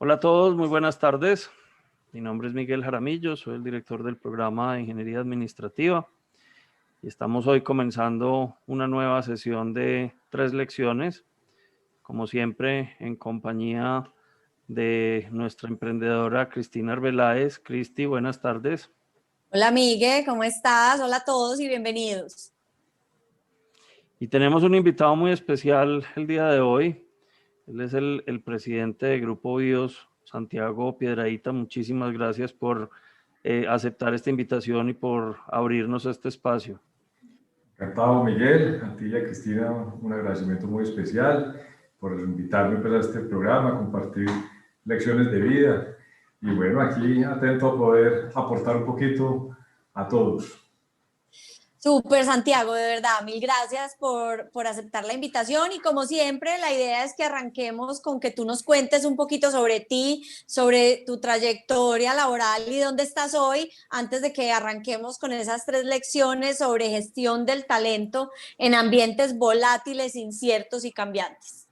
Hola a todos, muy buenas tardes. Mi nombre es Miguel Jaramillo, soy el director del programa de Ingeniería Administrativa y estamos hoy comenzando una nueva sesión de 3 lecciones, como siempre en compañía de nuestra emprendedora Cristina Arbeláez. Cristi, buenas tardes. Hola Miguel, ¿cómo estás? Hola a todos y bienvenidos. Y tenemos un invitado muy especial el día de hoy. Él es el presidente de Grupo BIOS, Santiago Piedrahita. Muchísimas gracias por aceptar esta invitación y por abrirnos este espacio. Encantado, Miguel. A ti y a Cristina un agradecimiento muy especial por invitarme pues, a este programa, a compartir lecciones de vida. Y bueno, aquí atento a poder aportar un poquito a todos. Súper, Santiago, de verdad, mil gracias por aceptar la invitación y como siempre la idea es que arranquemos con que tú nos cuentes un poquito sobre ti, sobre tu trayectoria laboral y dónde estás hoy, antes de que arranquemos con esas 3 lecciones sobre gestión del talento en ambientes volátiles, inciertos y cambiantes.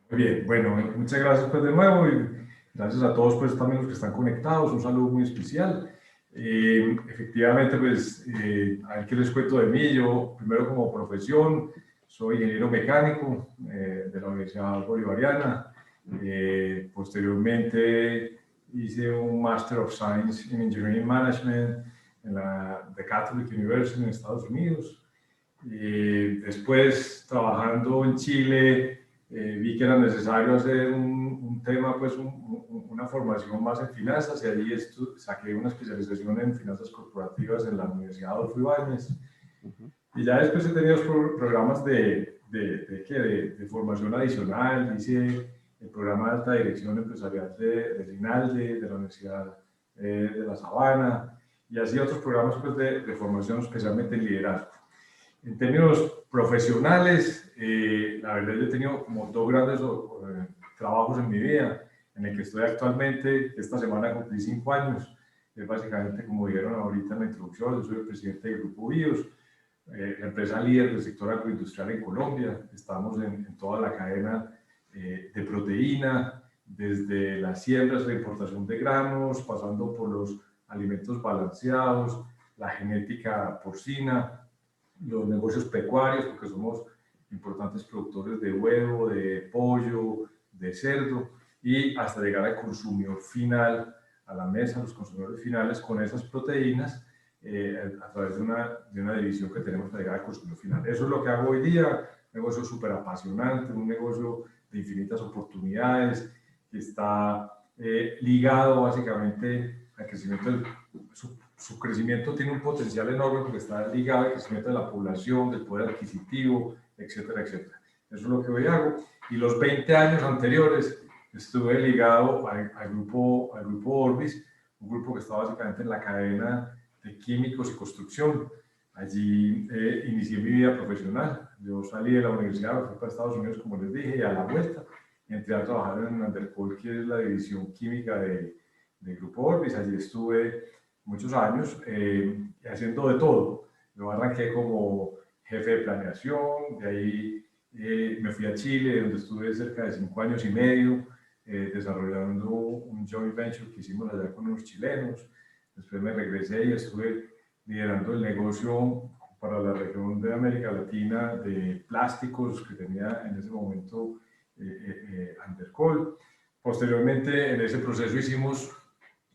Muy bien, bueno, muchas gracias pues de nuevo y gracias a todos pues también los que están conectados, un saludo muy especial. Efectivamente, pues, a ver qué les cuento de mí. Yo, primero como profesión, soy ingeniero mecánico de la Universidad Bolivariana. Posteriormente hice un Master of Science in Engineering Management en la The Catholic University en Estados Unidos. Después, trabajando en Chile, vi que era necesario hacer un tema, pues una formación más en finanzas y allí saqué una especialización en finanzas corporativas en la Universidad Adolfo Ibáñez. Y ya después he tenido programas de formación adicional. Hice el programa de alta dirección empresarial de Rinaldi, de la Universidad de La Sabana, y así otros programas pues, de formación especialmente en liderazgo. En términos profesionales, la verdad yo he tenido como 2 grandes trabajos en mi vida, en el que estoy actualmente. Esta semana cumplí 5 años. Básicamente, como dijeron ahorita en la introducción, yo soy el presidente del Grupo BIOS, la empresa líder del sector agroindustrial en Colombia. Estamos en toda la cadena de proteína, desde las siembras, la importación de granos, pasando por los alimentos balanceados, la genética porcina, los negocios pecuarios, porque somos importantes productores de huevo, de pollo, de cerdo, y hasta llegar al consumidor final, a la mesa, los consumidores finales con esas proteínas a través de una división que tenemos para llegar al consumidor final. Eso es lo que hago hoy día, un negocio súper apasionante, un negocio de infinitas oportunidades, que está ligado básicamente al crecimiento su crecimiento tiene un potencial enorme porque está ligado al crecimiento de la población, del poder adquisitivo, etcétera, etcétera. Eso es lo que hoy hago. Y los 20 años anteriores estuve ligado al grupo Orbis, un grupo que está básicamente en la cadena de químicos y construcción. Allí inicié mi vida profesional. Yo salí de la universidad, me fui para Estados Unidos, como les dije, y a la vuelta entré a trabajar en Andercol, que es la división química del grupo Orbis. Allí estuve muchos años haciendo de todo. Yo arranqué como jefe de planeación, de ahí me fui a Chile, donde estuve cerca de 5 años y medio desarrollando un joint venture que hicimos allá con unos chilenos. Después me regresé y estuve liderando el negocio para la región de América Latina de plásticos que tenía en ese momento Andercol. Posteriormente, en ese proceso hicimos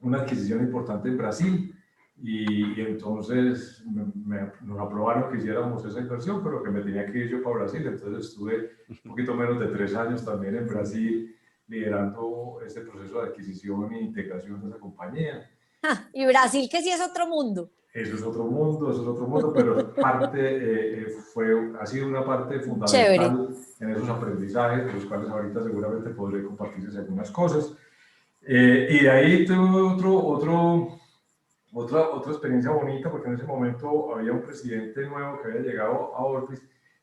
una adquisición importante en Brasil y entonces nos aprobaron que hiciéramos esa inversión, pero que me tenía que ir yo para Brasil. Entonces estuve un poquito menos de 3 años también en Brasil liderando este proceso de adquisición e integración de esa compañía. Y Brasil, que sí es otro mundo. Eso es otro mundo, pero ha sido una parte fundamental. Chévere. En esos aprendizajes, de los cuales ahorita seguramente podré compartirles algunas cosas. Y de ahí tuve otra experiencia bonita, porque en ese momento había un presidente nuevo que había llegado a Orbis.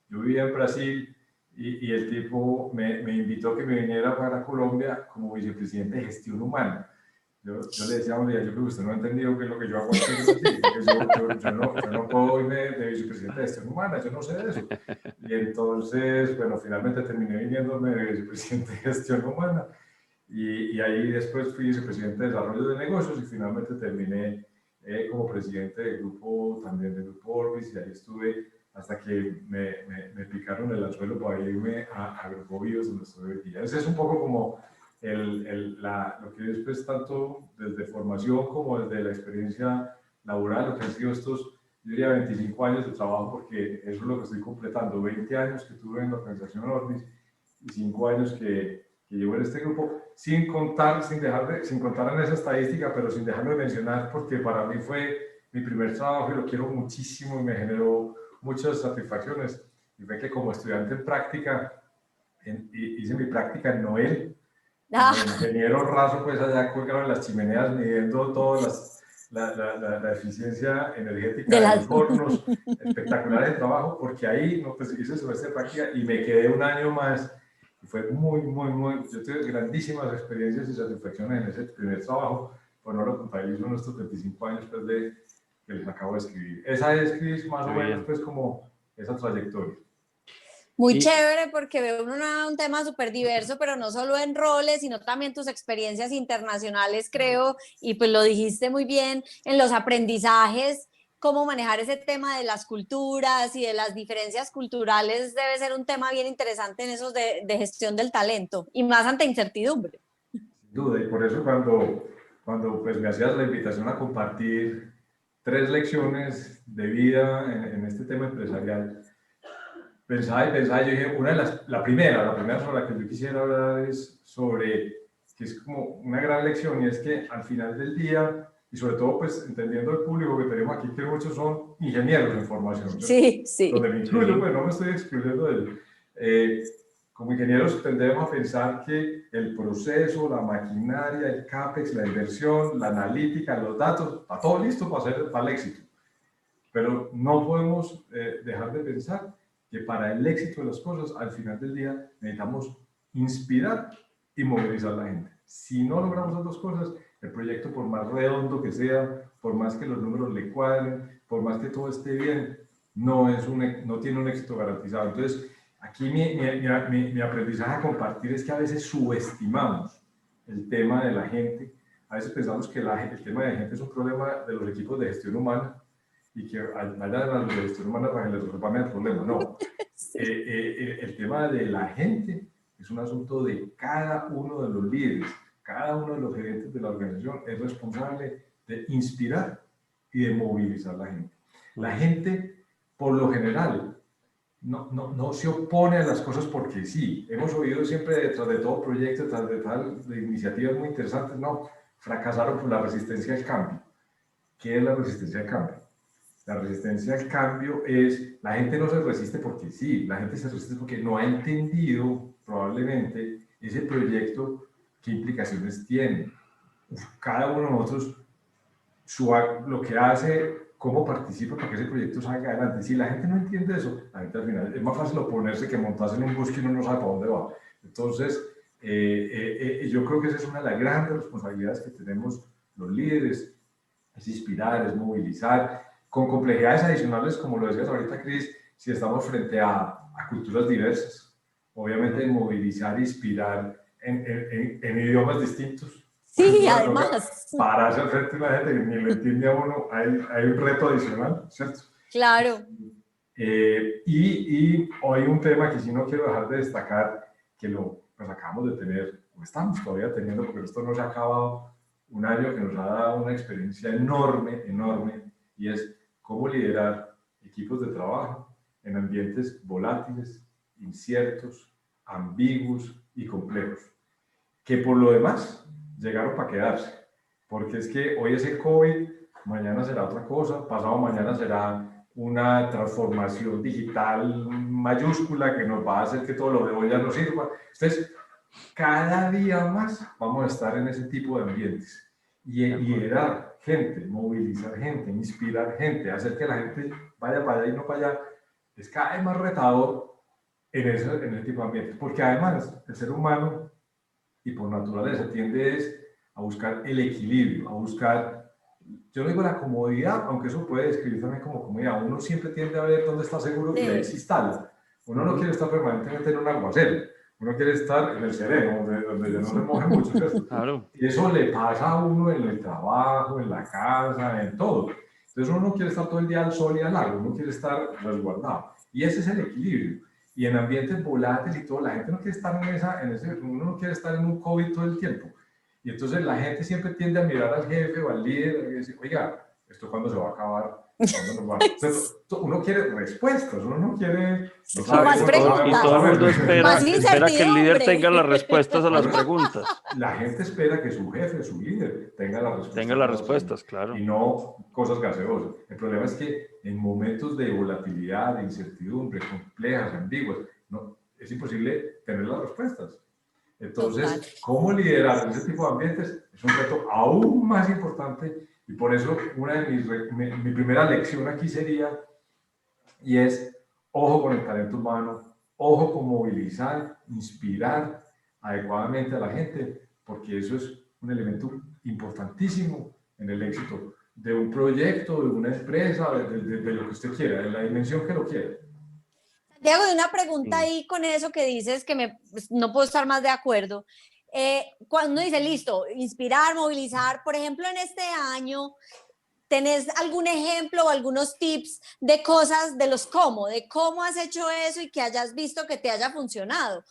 Yo vivía en Brasil y el tipo me invitó a que me viniera para Colombia como vicepresidente de gestión humana. Yo le decía, yo creo que usted no ha entendido qué es lo que yo hago aquí en Brasil. Yo no puedo irme de vicepresidente de gestión humana, yo no sé de eso. Y entonces, bueno, finalmente terminé viniéndome de vicepresidente de gestión humana. y ahí después fui vicepresidente de Desarrollo de Negocios y finalmente terminé como presidente del grupo, también del grupo Orbis, y ahí estuve hasta que me picaron el anzuelo para irme a Grupo Bios, donde estoy hoy día. Ese es un poco como lo que es pues, tanto desde formación como desde la experiencia laboral, lo que han sido estos, yo diría 25 años de trabajo, porque eso es lo que estoy completando, 20 años que tuve en la organización Orbis y 5 años que llevo en este grupo, sin contar en esa estadística, pero sin dejar de mencionar, porque para mí fue mi primer trabajo y lo quiero muchísimo y me generó muchas satisfacciones. Y fue que como estudiante en práctica, hice mi práctica en Noel, como ingeniero raso, pues allá colgado en las chimeneas, midiendo todas la eficiencia energética de los hornos, espectacular el trabajo, porque ahí no, pues, hice el semestre de práctica y me quedé un año más. Y fue muy, yo tuve grandísimas experiencias y satisfacciones en ese primer trabajo, pues no lo contabilizo en estos 25 años pues, que les acabo de escribir. Esa es más o menos pues como esa trayectoria. Muy chévere porque veo un tema súper diverso, pero no solo en roles, sino también tus experiencias internacionales, creo, y pues lo dijiste muy bien, en los aprendizajes, cómo manejar ese tema de las culturas y de las diferencias culturales debe ser un tema bien interesante en esos de gestión del talento, y más ante incertidumbre. Sin duda, y por eso cuando pues me hacías la invitación a compartir 3 lecciones de vida en este tema empresarial, pensaba, yo dije, la primera sobre la que yo quisiera hablar es sobre, que es como una gran lección, y es que al final del día, y sobre todo pues entendiendo el público que tenemos aquí, que muchos son ingenieros en formación, sí, sí. donde me incluyo, pues no me estoy excluyendo de él. Como ingenieros tendemos a pensar que el proceso, la maquinaria, el CAPEX, la inversión, la analítica, los datos, está todo listo para el éxito. Pero no podemos dejar de pensar que para el éxito de las cosas, al final del día, necesitamos inspirar y movilizar a la gente. Si no logramos esas dos cosas, el proyecto, por más redondo que sea, por más que los números le cuadren, por más que todo esté bien, no tiene un éxito garantizado. Entonces, aquí mi aprendizaje a compartir es que a veces subestimamos el tema de la gente. A veces pensamos que el tema de la gente es un problema de los equipos de gestión humana, y que vayan a los de gestión humana para que les resuelvan el problema. No. Sí. El tema de la gente es un asunto de cada uno de los líderes, cada uno de los gerentes de la organización es responsable de inspirar y de movilizar a la gente. La gente, por lo general, no se opone a las cosas porque sí. Hemos oído siempre detrás de todo proyecto, detrás de iniciativas muy interesantes, no, fracasaron por la resistencia al cambio. ¿Qué es la resistencia al cambio? La resistencia al cambio es, la gente no se resiste porque sí, la gente se resiste porque no ha entendido probablemente ese proyecto, qué implicaciones tiene. Cada uno de nosotros, lo que hace, cómo participa para que ese proyecto salga adelante. Si la gente no entiende eso, la gente al final es más fácil oponerse que montarse en un bus que uno no sabe para dónde va. Entonces, yo creo que esa es una de las grandes responsabilidades que tenemos los líderes, es inspirar, es movilizar, con complejidades adicionales, como lo decías ahorita, Cris, si estamos frente a culturas diversas. Obviamente, movilizar, inspirar en idiomas distintos. Sí, además. Para hacer frente a una gente que ni lo entiende a uno, hay un reto adicional, ¿cierto? Claro. Y hay un tema que sí no quiero dejar de destacar, que pues acabamos de tener, o estamos todavía teniendo, porque esto no se ha acabado, un año que nos ha dado una experiencia enorme, y es cómo liderar equipos de trabajo en ambientes volátiles, inciertos, ambiguos y complejos, que por lo demás llegaron para quedarse, porque es que hoy es el COVID, mañana será otra cosa, pasado mañana será una transformación digital mayúscula que nos va a hacer que todo lo de hoy ya no sirva. Entonces, cada día más vamos a estar en ese tipo de ambientes y liderar gente, movilizar gente, inspirar gente, hacer que la gente vaya para allá y no para allá, es cada vez más retador en ese tipo de ambientes, porque además el ser humano y por naturaleza tiende a buscar el equilibrio, a buscar, yo no digo la comodidad, aunque eso puede describir también como comodidad, uno siempre tiende a ver dónde está seguro y ahí se instala. Uno no quiere estar permanentemente en un aguacero, Uno quiere estar en el sereno, donde ya no se moje mucho, ¿cierto? Claro. Y eso le pasa a uno en el trabajo, en la casa, en todo. Entonces uno no quiere estar todo el día al sol y al agua, uno quiere estar resguardado. Y ese es el equilibrio. Y en ambientes volátiles y todo, la gente no quiere estar uno no quiere estar en un COVID todo el tiempo. Y entonces la gente siempre tiende a mirar al jefe o al líder y decir, oiga, ¿esto cuándo se va a acabar? Entonces, uno quiere respuestas, uno no quiere... No sabe, más preguntas. Y todo el mundo espera que el líder incertidumbre. tenga las respuestas a las preguntas. La gente espera que su jefe, su líder, tenga las respuestas. Tenga las respuestas, claro. Y no cosas gaseosas. El problema es que en momentos de volatilidad, de incertidumbre, complejas, ambiguas, no, es imposible tener las respuestas. Entonces, Total. ¿cómo liderar en ese tipo de ambientes? Es un reto aún más importante y por eso mi primera lección aquí sería, y es, ojo con el talento humano, ojo con movilizar, inspirar adecuadamente a la gente, porque eso es un elemento importantísimo en el éxito de un proyecto, de una empresa, de lo que usted quiera, de la dimensión que lo quiera. Diego, de una pregunta ahí con eso que dices que no puedo estar más de acuerdo. Cuando uno dice, listo, inspirar, movilizar, por ejemplo, en este año, ¿tenés algún ejemplo o algunos tips de cosas, de cómo has hecho eso y que hayas visto que te haya funcionado?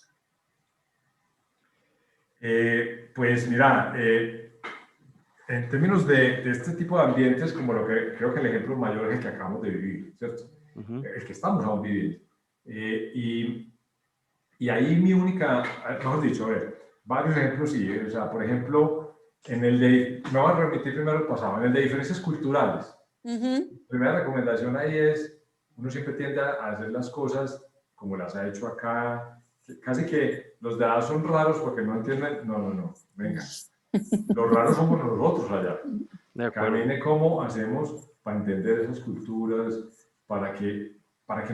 Pues mira, en términos de este tipo de ambientes, como lo que creo que el ejemplo mayor es el que acabamos de vivir, ¿cierto? El que estamos aún viviendo. Y ahí mi única, mejor dicho, a ver, varios ejemplos sí, o sea, por ejemplo, me voy a remitir primero el pasado, en el de diferencias culturales. Primera recomendación ahí es, uno siempre tiende a hacer las cosas como las ha hecho acá, casi que los de allá son raros porque no entienden, no, venga, los raros somos nosotros allá. Camine cómo hacemos para entender esas culturas, para que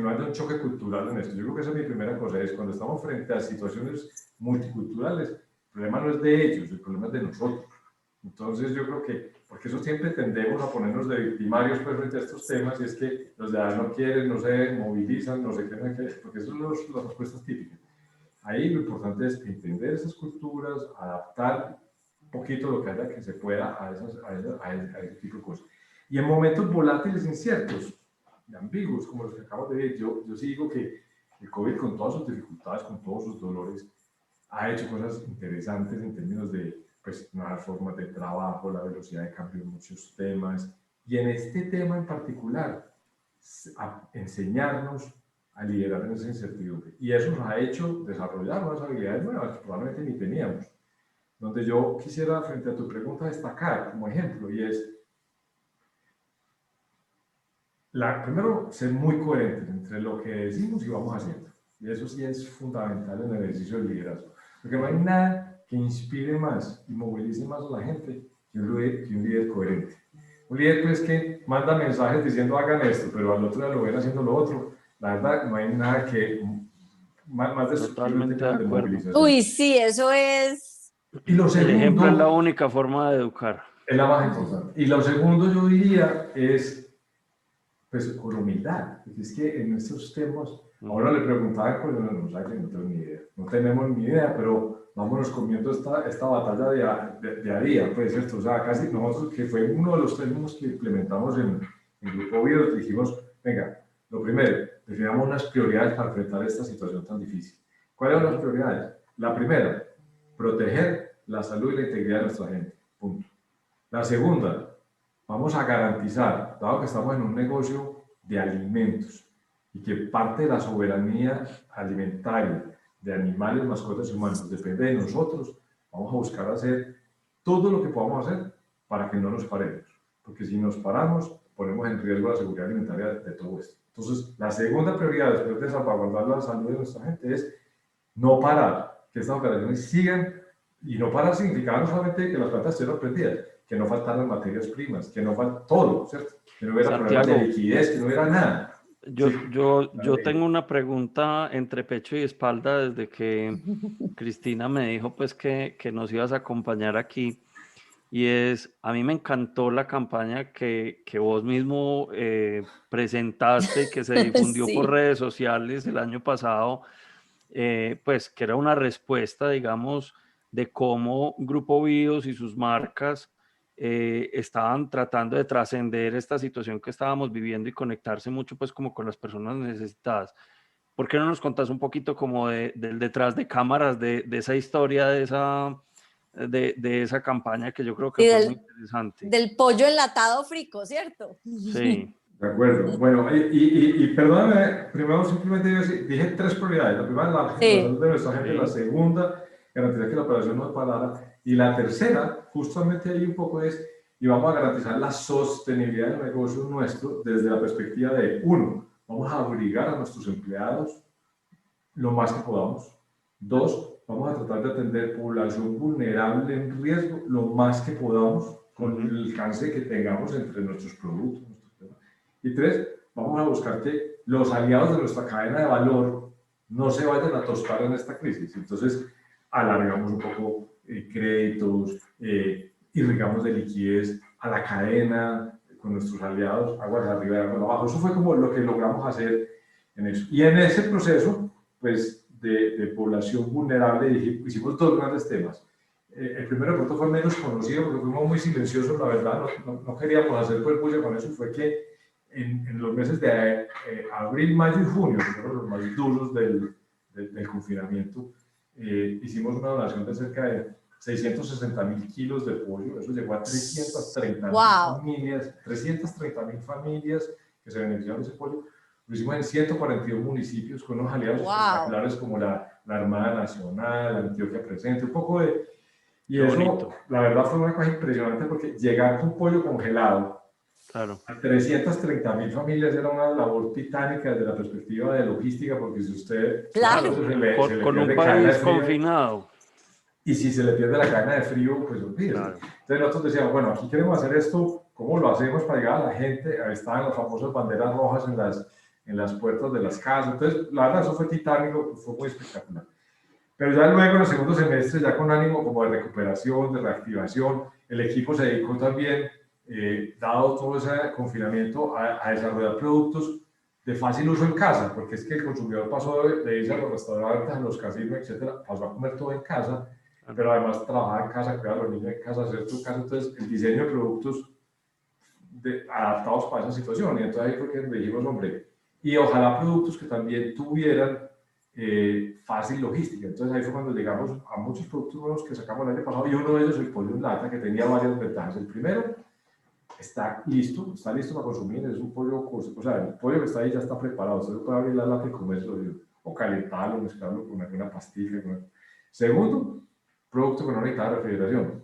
no haya un choque cultural en esto. Yo creo que esa es mi primera cosa, es cuando estamos frente a situaciones multiculturales, el problema no es de ellos, el problema es de nosotros. Entonces yo creo que, porque eso siempre tendemos a ponernos de victimarios pues, frente a estos temas, y es que los de allá no quieren, no se movilizan, no sé qué, porque eso son las respuestas típicas. Ahí lo importante es entender esas culturas, adaptar un poquito lo que haya que se pueda a ese tipo de cosas. Y en momentos volátiles, inciertos, ambiguos, como los que acabo de ver, yo sí digo que el COVID, con todas sus dificultades, con todos sus dolores, ha hecho cosas interesantes en términos de nuevas formas de trabajo, la velocidad de cambio de muchos temas, y en este tema en particular, enseñarnos a liderar en esa incertidumbre. Y eso nos ha hecho desarrollar unas habilidades nuevas que probablemente ni teníamos. Donde yo quisiera, frente a tu pregunta, destacar como ejemplo, y es, primero, ser muy coherentes entre lo que decimos y vamos haciendo. Y eso sí es fundamental en el ejercicio del liderazgo. Porque no hay nada que inspire más y movilice más a la gente que un líder coherente. Un líder pues, que manda mensajes diciendo hagan esto, pero al otro día lo ven haciendo lo otro. La verdad, no hay nada que más destructivo de movilización. Uy, sí, eso es... Y lo segundo, el ejemplo es la única forma de educar. Es la más importante. Y lo segundo, yo diría, es pues con humildad. Es que en estos temas, ahora le preguntaba, pues no tengo ni idea. No tenemos ni idea, pero vámonos comiendo esta batalla de a día, pues, ¿cierto? O sea, casi nosotros, que fue uno de los términos que implementamos en el Grupo Video, dijimos, venga, lo primero, definamos unas prioridades para enfrentar esta situación tan difícil. ¿Cuáles son las prioridades? La primera, proteger la salud y la integridad de nuestra gente. Punto. La segunda, vamos a garantizar, dado que estamos en un negocio de alimentos y que parte de la soberanía alimentaria de animales, mascotas y humanos depende de nosotros, vamos a buscar hacer todo lo que podamos hacer para que no nos paremos. Porque si nos paramos, ponemos en riesgo la seguridad alimentaria de todo esto. Entonces, la segunda prioridad después de salvaguardar la salud de nuestra gente es no parar, que estas operaciones sigan, y no parar significa no solamente que las plantas estén prendidas, que no faltaran materias primas, que no faltara todo, ¿cierto? Que no hubiera problemas de liquidez, que no hubiera nada. Yo tengo una pregunta entre pecho y espalda desde que Cristina me dijo pues que nos ibas a acompañar aquí, y es, a mí me encantó la campaña que vos mismo presentaste y que se difundió Sí. por redes sociales el año pasado, pues que era una respuesta, digamos, de cómo Grupo BIOS y sus marcas estaban tratando de trascender esta situación que estábamos viviendo y conectarse mucho pues como con las personas necesitadas. ¿Por qué no nos contás un poquito como del detrás de cámaras de esa historia, de esa campaña que yo creo que Y fue muy interesante? del pollo enlatado frico, ¿cierto? Sí. De acuerdo. Bueno, y perdóname, primero simplemente dije 3 prioridades. La primera, la salud de nuestra gente. Sí. La segunda, garantizar que la operación no parara. Y la tercera, justamente ahí un poco es, y vamos a garantizar la sostenibilidad del negocio nuestro desde la perspectiva de, uno, vamos a obligar a nuestros empleados lo más que podamos. 2, vamos a tratar de atender población vulnerable en riesgo lo más que podamos con el alcance que tengamos entre nuestros productos. Y 3, vamos a buscar que los aliados de nuestra cadena de valor no se vayan a tostar en esta crisis. Entonces, alargamos un poco créditos, irrigamos de liquidez a la cadena con nuestros aliados, aguas arriba y aguas abajo. Eso fue como lo que logramos hacer en eso. Y en ese proceso, pues, de población vulnerable, hicimos 2 grandes temas. El primero, de pronto, fue menos conocido porque fuimos muy silenciosos, la verdad, no queríamos hacer bulla con eso, fue que en los meses de abril, mayo y junio, que fueron los más duros del confinamiento, hicimos una donación de cerca de 660.000 kilos de pollo. Eso llegó a 330.000 familias que se beneficiaron de ese pollo. Lo hicimos en 142 municipios con unos aliados espectaculares como la Armada Nacional, Antioquia Presente, un poco de... Y eso, bonito. La verdad, fue una cosa impresionante porque llegar con pollo congelado a 330.000 familias era una labor titánica desde la perspectiva de logística, porque si usted... Claro. Se le con un país confinado. Y si se le pierde la cadena de frío, pues olvídese. Claro. Entonces nosotros decíamos, bueno, aquí queremos hacer esto, ¿cómo lo hacemos para llegar a la gente? Ahí estaban las famosas banderas rojas en las puertas de las casas. Entonces, la verdad, eso fue titánico, fue muy espectacular. Pero ya luego, en el segundo semestre, ya con ánimo como de recuperación, de reactivación, el equipo se dedicó también, dado todo ese confinamiento, a desarrollar productos de fácil uso en casa, porque es que el consumidor pasó de irse a los restaurantes, a los casinos, etcétera, pasó a comer todo en casa, pero además trabajaba en casa, cuidar a los niños en casa, hacer tu casa. Entonces, el diseño de productos adaptados para esa situación. Y entonces ahí fue que dijimos, hombre, y ojalá productos que también tuvieran fácil logística. Entonces ahí fue cuando llegamos a muchos productos nuevos que sacamos el año pasado, y uno de ellos, el pollo en lata, que tenía varias ventajas. El primero, está listo para consumir, es un pollo, o sea, el pollo que está ahí ya está preparado, usted puede abrir la lata y comerlo, o calentarlo, mezclarlo con alguna pastilla. Segundo, producto que no necesita refrigeración.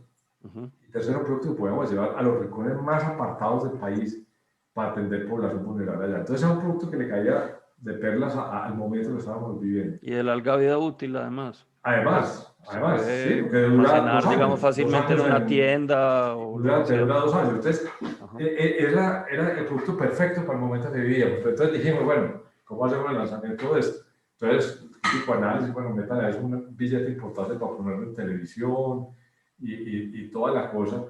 Y tercero, producto que podemos llevar a los rincones más apartados del país para atender población vulnerable allá. Entonces es un producto que le caía de perlas al momento que estábamos viviendo. Y de larga vida útil, además. Además, sí, porque dura 2 años, digamos, fácilmente en una tienda. Dura 2 años. Entonces, era el producto perfecto para el momento que vivíamos. Entonces dijimos, bueno, ¿cómo hacemos el lanzamiento de esto? Entonces, tipo análisis, bueno, metan es un billete importante para ponerlo en televisión y toda la cosa.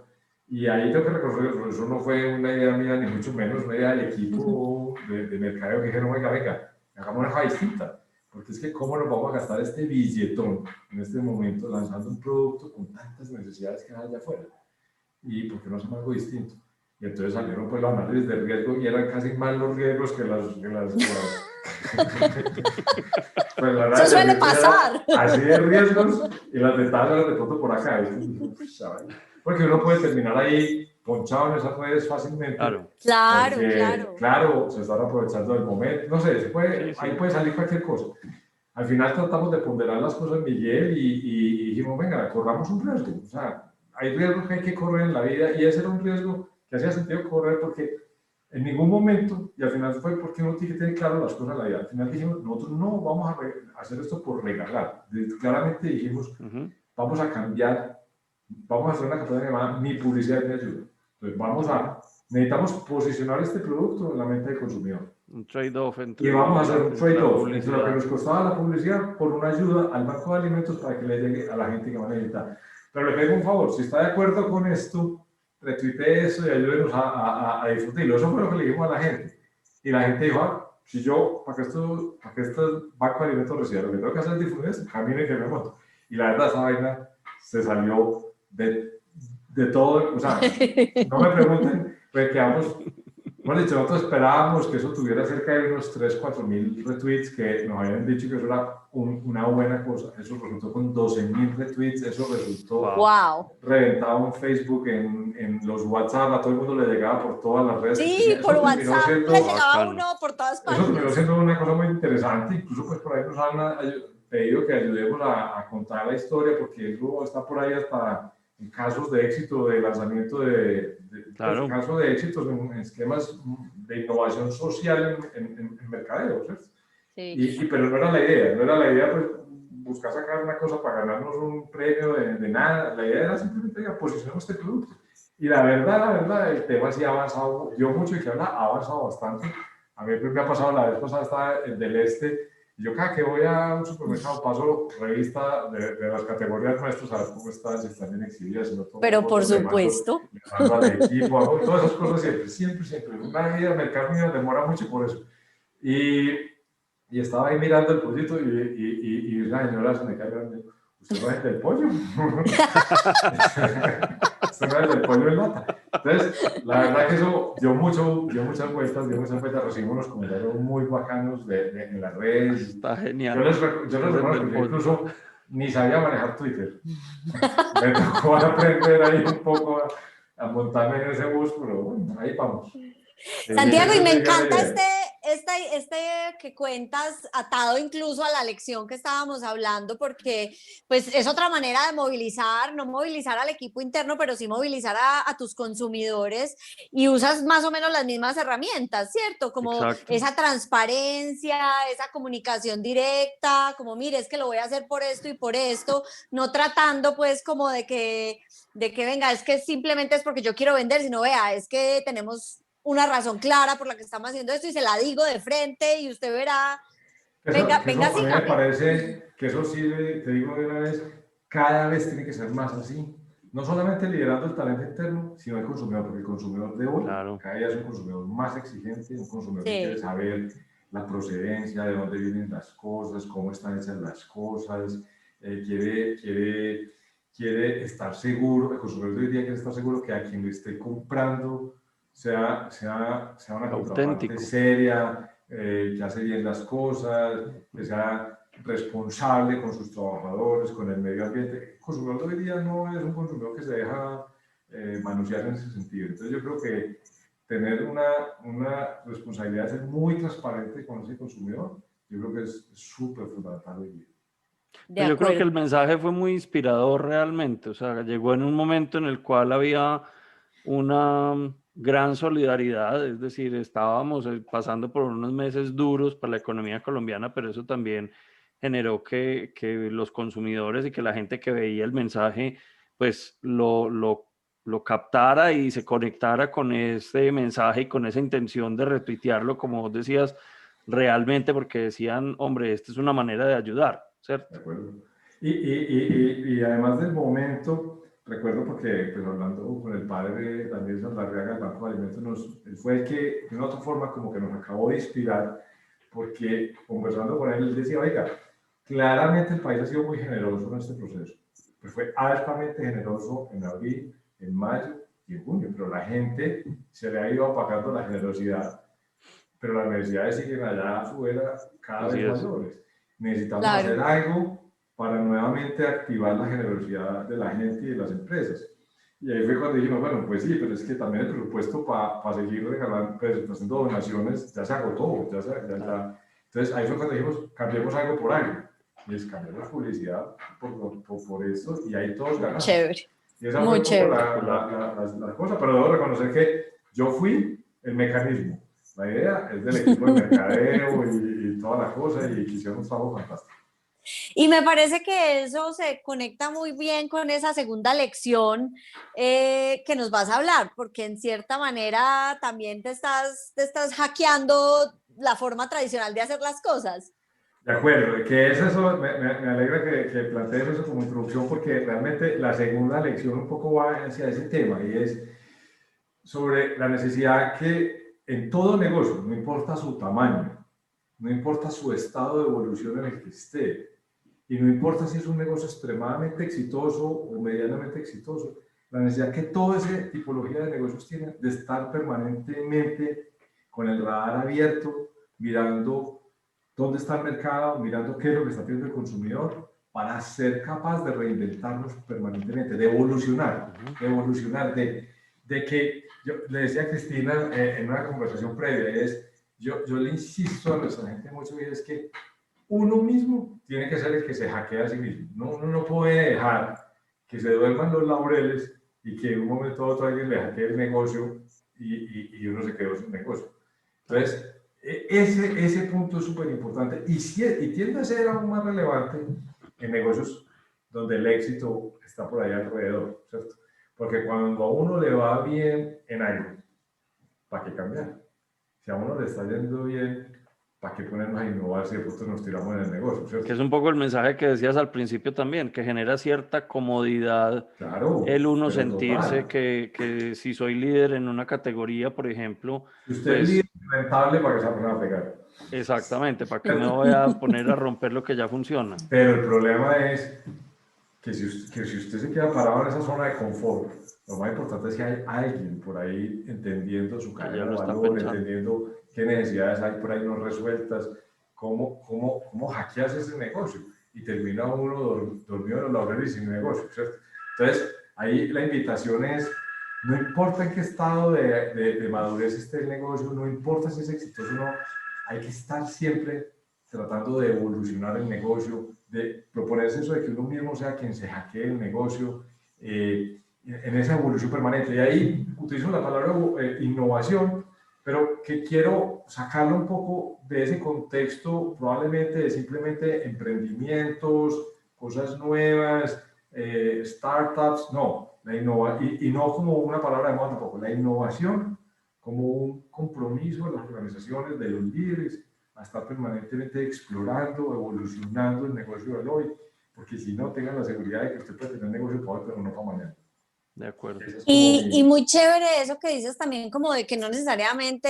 Y ahí tengo que reconocer, eso no fue una idea mía, ni mucho menos, una idea del equipo de mercadeo, que dijeron, venga, hagamos una cosa distinta. Porque es que cómo nos vamos a gastar este billetón en este momento lanzando un producto con tantas necesidades que hay allá afuera. Y por qué no hacemos algo distinto. Y entonces salieron pues los análisis de riesgo y eran casi más los riesgos que las pues la eso suele pasar. Así de riesgos y las ventajas de pronto por acá. Porque uno puede terminar ahí ponchado en esas redes fácilmente. Claro, se están aprovechando del momento. No sé, ahí puede salir cualquier cosa. Al final tratamos de ponderar las cosas, Miguel, y dijimos, venga, corramos un riesgo. O sea, hay riesgos que hay que correr en la vida, y ese era un riesgo que hacía sentido correr porque en ningún momento, y al final fue porque uno tiene que tener claro las cosas en la vida. Al final dijimos, nosotros no vamos a hacer esto por regalar. Claramente dijimos, vamos a cambiar, vamos a hacer una campaña llamada Mi Publicidad Me Ayuda. Entonces necesitamos posicionar este producto en la mente del consumidor. Un trade-off entre... Y vamos a hacer un trade-off entre lo que nos costaba la publicidad por una ayuda al banco de alimentos para que le llegue a la gente que va a necesitar. Pero le pido un favor, si está de acuerdo con esto, retuitee eso y ayúdenos a disfrutarlo. Eso fue lo que le dijimos a la gente. Y la gente dijo, para que esto banco de alimentos reciba, lo que tengo que hacer es difundir esto, camine que me monto. Y la verdad, esa vaina se salió de todo, o sea, no me pregunten, pues quedamos, bueno, dicho, nosotros esperábamos que eso tuviera cerca de unos 3.000 o 4.000 retweets, que nos habían dicho que eso era una buena cosa. Eso resultó con 12.000 retweets, eso resultó reventado en Facebook, en los WhatsApp, a todo el mundo le llegaba por todas las redes. Sí, por WhatsApp le llegaba a uno por todas partes. Eso terminó siendo una cosa muy interesante, incluso pues por ahí nos han pedido que ayudemos a contar la historia, porque eso está por ahí hasta en casos de éxito de lanzamiento claro. casos de éxitos en esquemas de innovación social en mercadeo, ¿cierto? Sí. Pero no era la idea pues buscar sacar una cosa para ganarnos un premio de nada, la idea era simplemente posicionar este producto. Y la verdad, el tema sí ha avanzado, yo mucho y que ha avanzado bastante. A mí me ha pasado la vez pasada, estaba el del Este, y yo cada que voy a un supermercado paso revista de las categorías nuestras, a ver cómo están, si están bien exhibidas, si no todo. Pero por supuesto. Me mando al equipo, hago todas esas cosas siempre. Una vida de mercado mío demora mucho por eso. Y estaba ahí mirando el pollito y una señora se me cae mirando, ¿usted no es del pollo? ¿Usted no es del pollo en lata? Entonces, la verdad que eso dio muchas vueltas, recibimos unos comentarios muy bacanos en las redes. Está genial. Yo les recuerdo que incluso ni sabía manejar Twitter. Me tocó aprender ahí un poco a montarme en ese bus, pero bueno, ahí vamos. Santiago, y me encanta este que cuentas, atado incluso a la lección que estábamos hablando, porque pues es otra manera de movilizar, no movilizar al equipo interno, pero sí movilizar a tus consumidores, y usas más o menos las mismas herramientas, ¿cierto? Como exacto, esa transparencia, esa comunicación directa, como mire, es que lo voy a hacer por esto y por esto, no tratando pues como de que venga, es que simplemente es porque yo quiero vender, sino vea, es que tenemos una razón clara por la que estamos haciendo esto y se la digo de frente y usted verá. Venga, a mí me parece que eso sí, te digo de una vez, cada vez tiene que ser más así. No solamente liderando el talento interno, sino el consumidor, porque el consumidor de hoy, claro, cada día es un consumidor más exigente, un consumidor que quiere saber la procedencia, de dónde vienen las cosas, cómo están hechas las cosas, quiere estar seguro, el consumidor de hoy día quiere estar seguro que a quien le esté comprando sea una contraparte seria, que hace bien las cosas, que sea responsable con sus trabajadores, con el medio ambiente. El consumidor de hoy día no es un consumidor que se deja manosear en ese sentido. Entonces yo creo que tener una responsabilidad de ser muy transparente con ese consumidor, yo creo que es súper fundamental hoy día. Yo creo que el mensaje fue muy inspirador realmente, o sea, llegó en un momento en el cual había una gran solidaridad, es decir, estábamos pasando por unos meses duros para la economía colombiana, pero eso también generó que los consumidores y que la gente que veía el mensaje, pues lo captara y se conectara con ese mensaje y con esa intención de retuitearlo, como vos decías, realmente, porque decían, hombre, esta es una manera de ayudar, ¿cierto? De acuerdo. Y además del momento, recuerdo porque, pues, hablando con el padre de Daniel Sandarriaga del Banco de Alimentos, él fue el que, de una otra forma, como que nos acabó de inspirar, porque conversando con él decía, oiga, claramente el país ha sido muy generoso en este proceso. Pues fue altamente generoso en abril, en mayo y en junio, pero la gente se le ha ido apagando la generosidad, pero las necesidades siguen allá afuera cada vez mayores. Necesitamos hacer algo para nuevamente activar la generosidad de la gente y de las empresas. Y ahí fue cuando dijimos, bueno, pues sí, pero es que también el presupuesto para seguir regalando, pues, haciendo donaciones ya se agotó. Entonces ahí fue cuando dijimos, cambiemos algo por algo. Y es cambiar la publicidad por esto, y ahí todos ganamos. Chévere. Y esa fue la cosa, pero debo reconocer que yo fui el mecanismo. La idea es del equipo de mercadeo y toda la cosa, y hicieron un trabajo fantástico. Y me parece que eso se conecta muy bien con esa segunda lección que nos vas a hablar, porque en cierta manera también te estás hackeando la forma tradicional de hacer las cosas. De acuerdo, que es eso, me alegra que plantees eso como introducción, porque realmente la segunda lección un poco va hacia ese tema, y es sobre la necesidad que en todo negocio, no importa su tamaño, no importa su estado de evolución en el que esté, y no importa si es un negocio extremadamente exitoso o medianamente exitoso, la necesidad que toda esa tipología de negocios tiene de estar permanentemente con el radar abierto, mirando dónde está el mercado, mirando qué es lo que está pidiendo el consumidor, para ser capaz de reinventarnos permanentemente, de evolucionar, de que, yo le decía a Cristina en una conversación previa, yo le insisto a nuestra gente mucho, y es que uno mismo tiene que ser el que se hackea a sí mismo. No, uno no puede dejar que se duerman los laureles y que en un momento u otro alguien le hackee el negocio y uno se quedó sin negocio. Entonces, ese punto es súper importante y tiende a ser aún más relevante en negocios donde el éxito está por ahí alrededor, ¿cierto? Porque cuando a uno le va bien en algo, ¿para qué cambiar? Si a uno le está yendo bien, ¿para qué ponernos a innovar si de pronto nos tiramos en el negocio, ¿cierto? Que es un poco el mensaje que decías al principio también, que genera cierta comodidad, Claro, el uno pero sentirse total. que si soy líder en una categoría, por ejemplo, Si usted es líder pues rentable, ¿para que se ponga a pegar? exactamente, ¿para qué me voy a poner a romper lo que ya funciona? Pero el problema es que si usted se queda parado en esa zona de confort, lo más importante es que hay alguien por ahí entendiendo su Que ya cadena lo de está valor, pensando. entendiendo qué necesidades hay por ahí no resueltas, cómo hackeas ese negocio y termina uno dormido en los laureles y sin negocio, ¿cierto? Entonces, ahí la invitación es, no importa en qué estado de madurez esté el negocio, no importa si es exitoso o no, hay que estar siempre tratando de evolucionar el negocio, de proponerse eso de que uno mismo sea quien se hackee el negocio, en esa evolución permanente. Y ahí utilizo la palabra innovación, pero que quiero sacarlo un poco de ese contexto, probablemente de simplemente emprendimientos, cosas nuevas, startups, no, y no como una palabra de moda tampoco, la innovación como un compromiso de las organizaciones, de los líderes, a estar permanentemente explorando, evolucionando el negocio del hoy, porque si no, tengan la seguridad de que usted puede tener negocio para hoy, pero no para mañana. De acuerdo. Ese es como Y muy chévere eso que dices también, como de que no necesariamente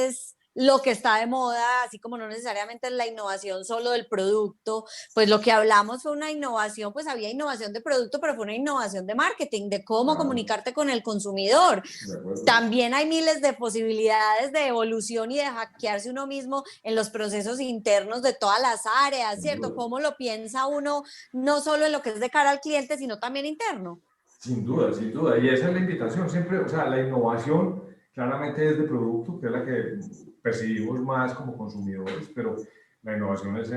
es lo que está de moda, así como no necesariamente es la innovación solo del producto, pues lo que hablamos fue una innovación, pues había innovación de producto, pero fue una innovación de marketing, de cómo Claro, comunicarte con el consumidor. de acuerdo. También hay miles de posibilidades de evolución y de hackearse uno mismo en los procesos internos de todas las áreas, Sin ¿cierto? duda. Cómo lo piensa uno, no solo en lo que es de cara al cliente, sino también interno. Sin duda, sin duda. Y esa es la invitación siempre, o sea, la innovación claramente es de producto, que es la que percibimos más como consumidores, pero la innovación es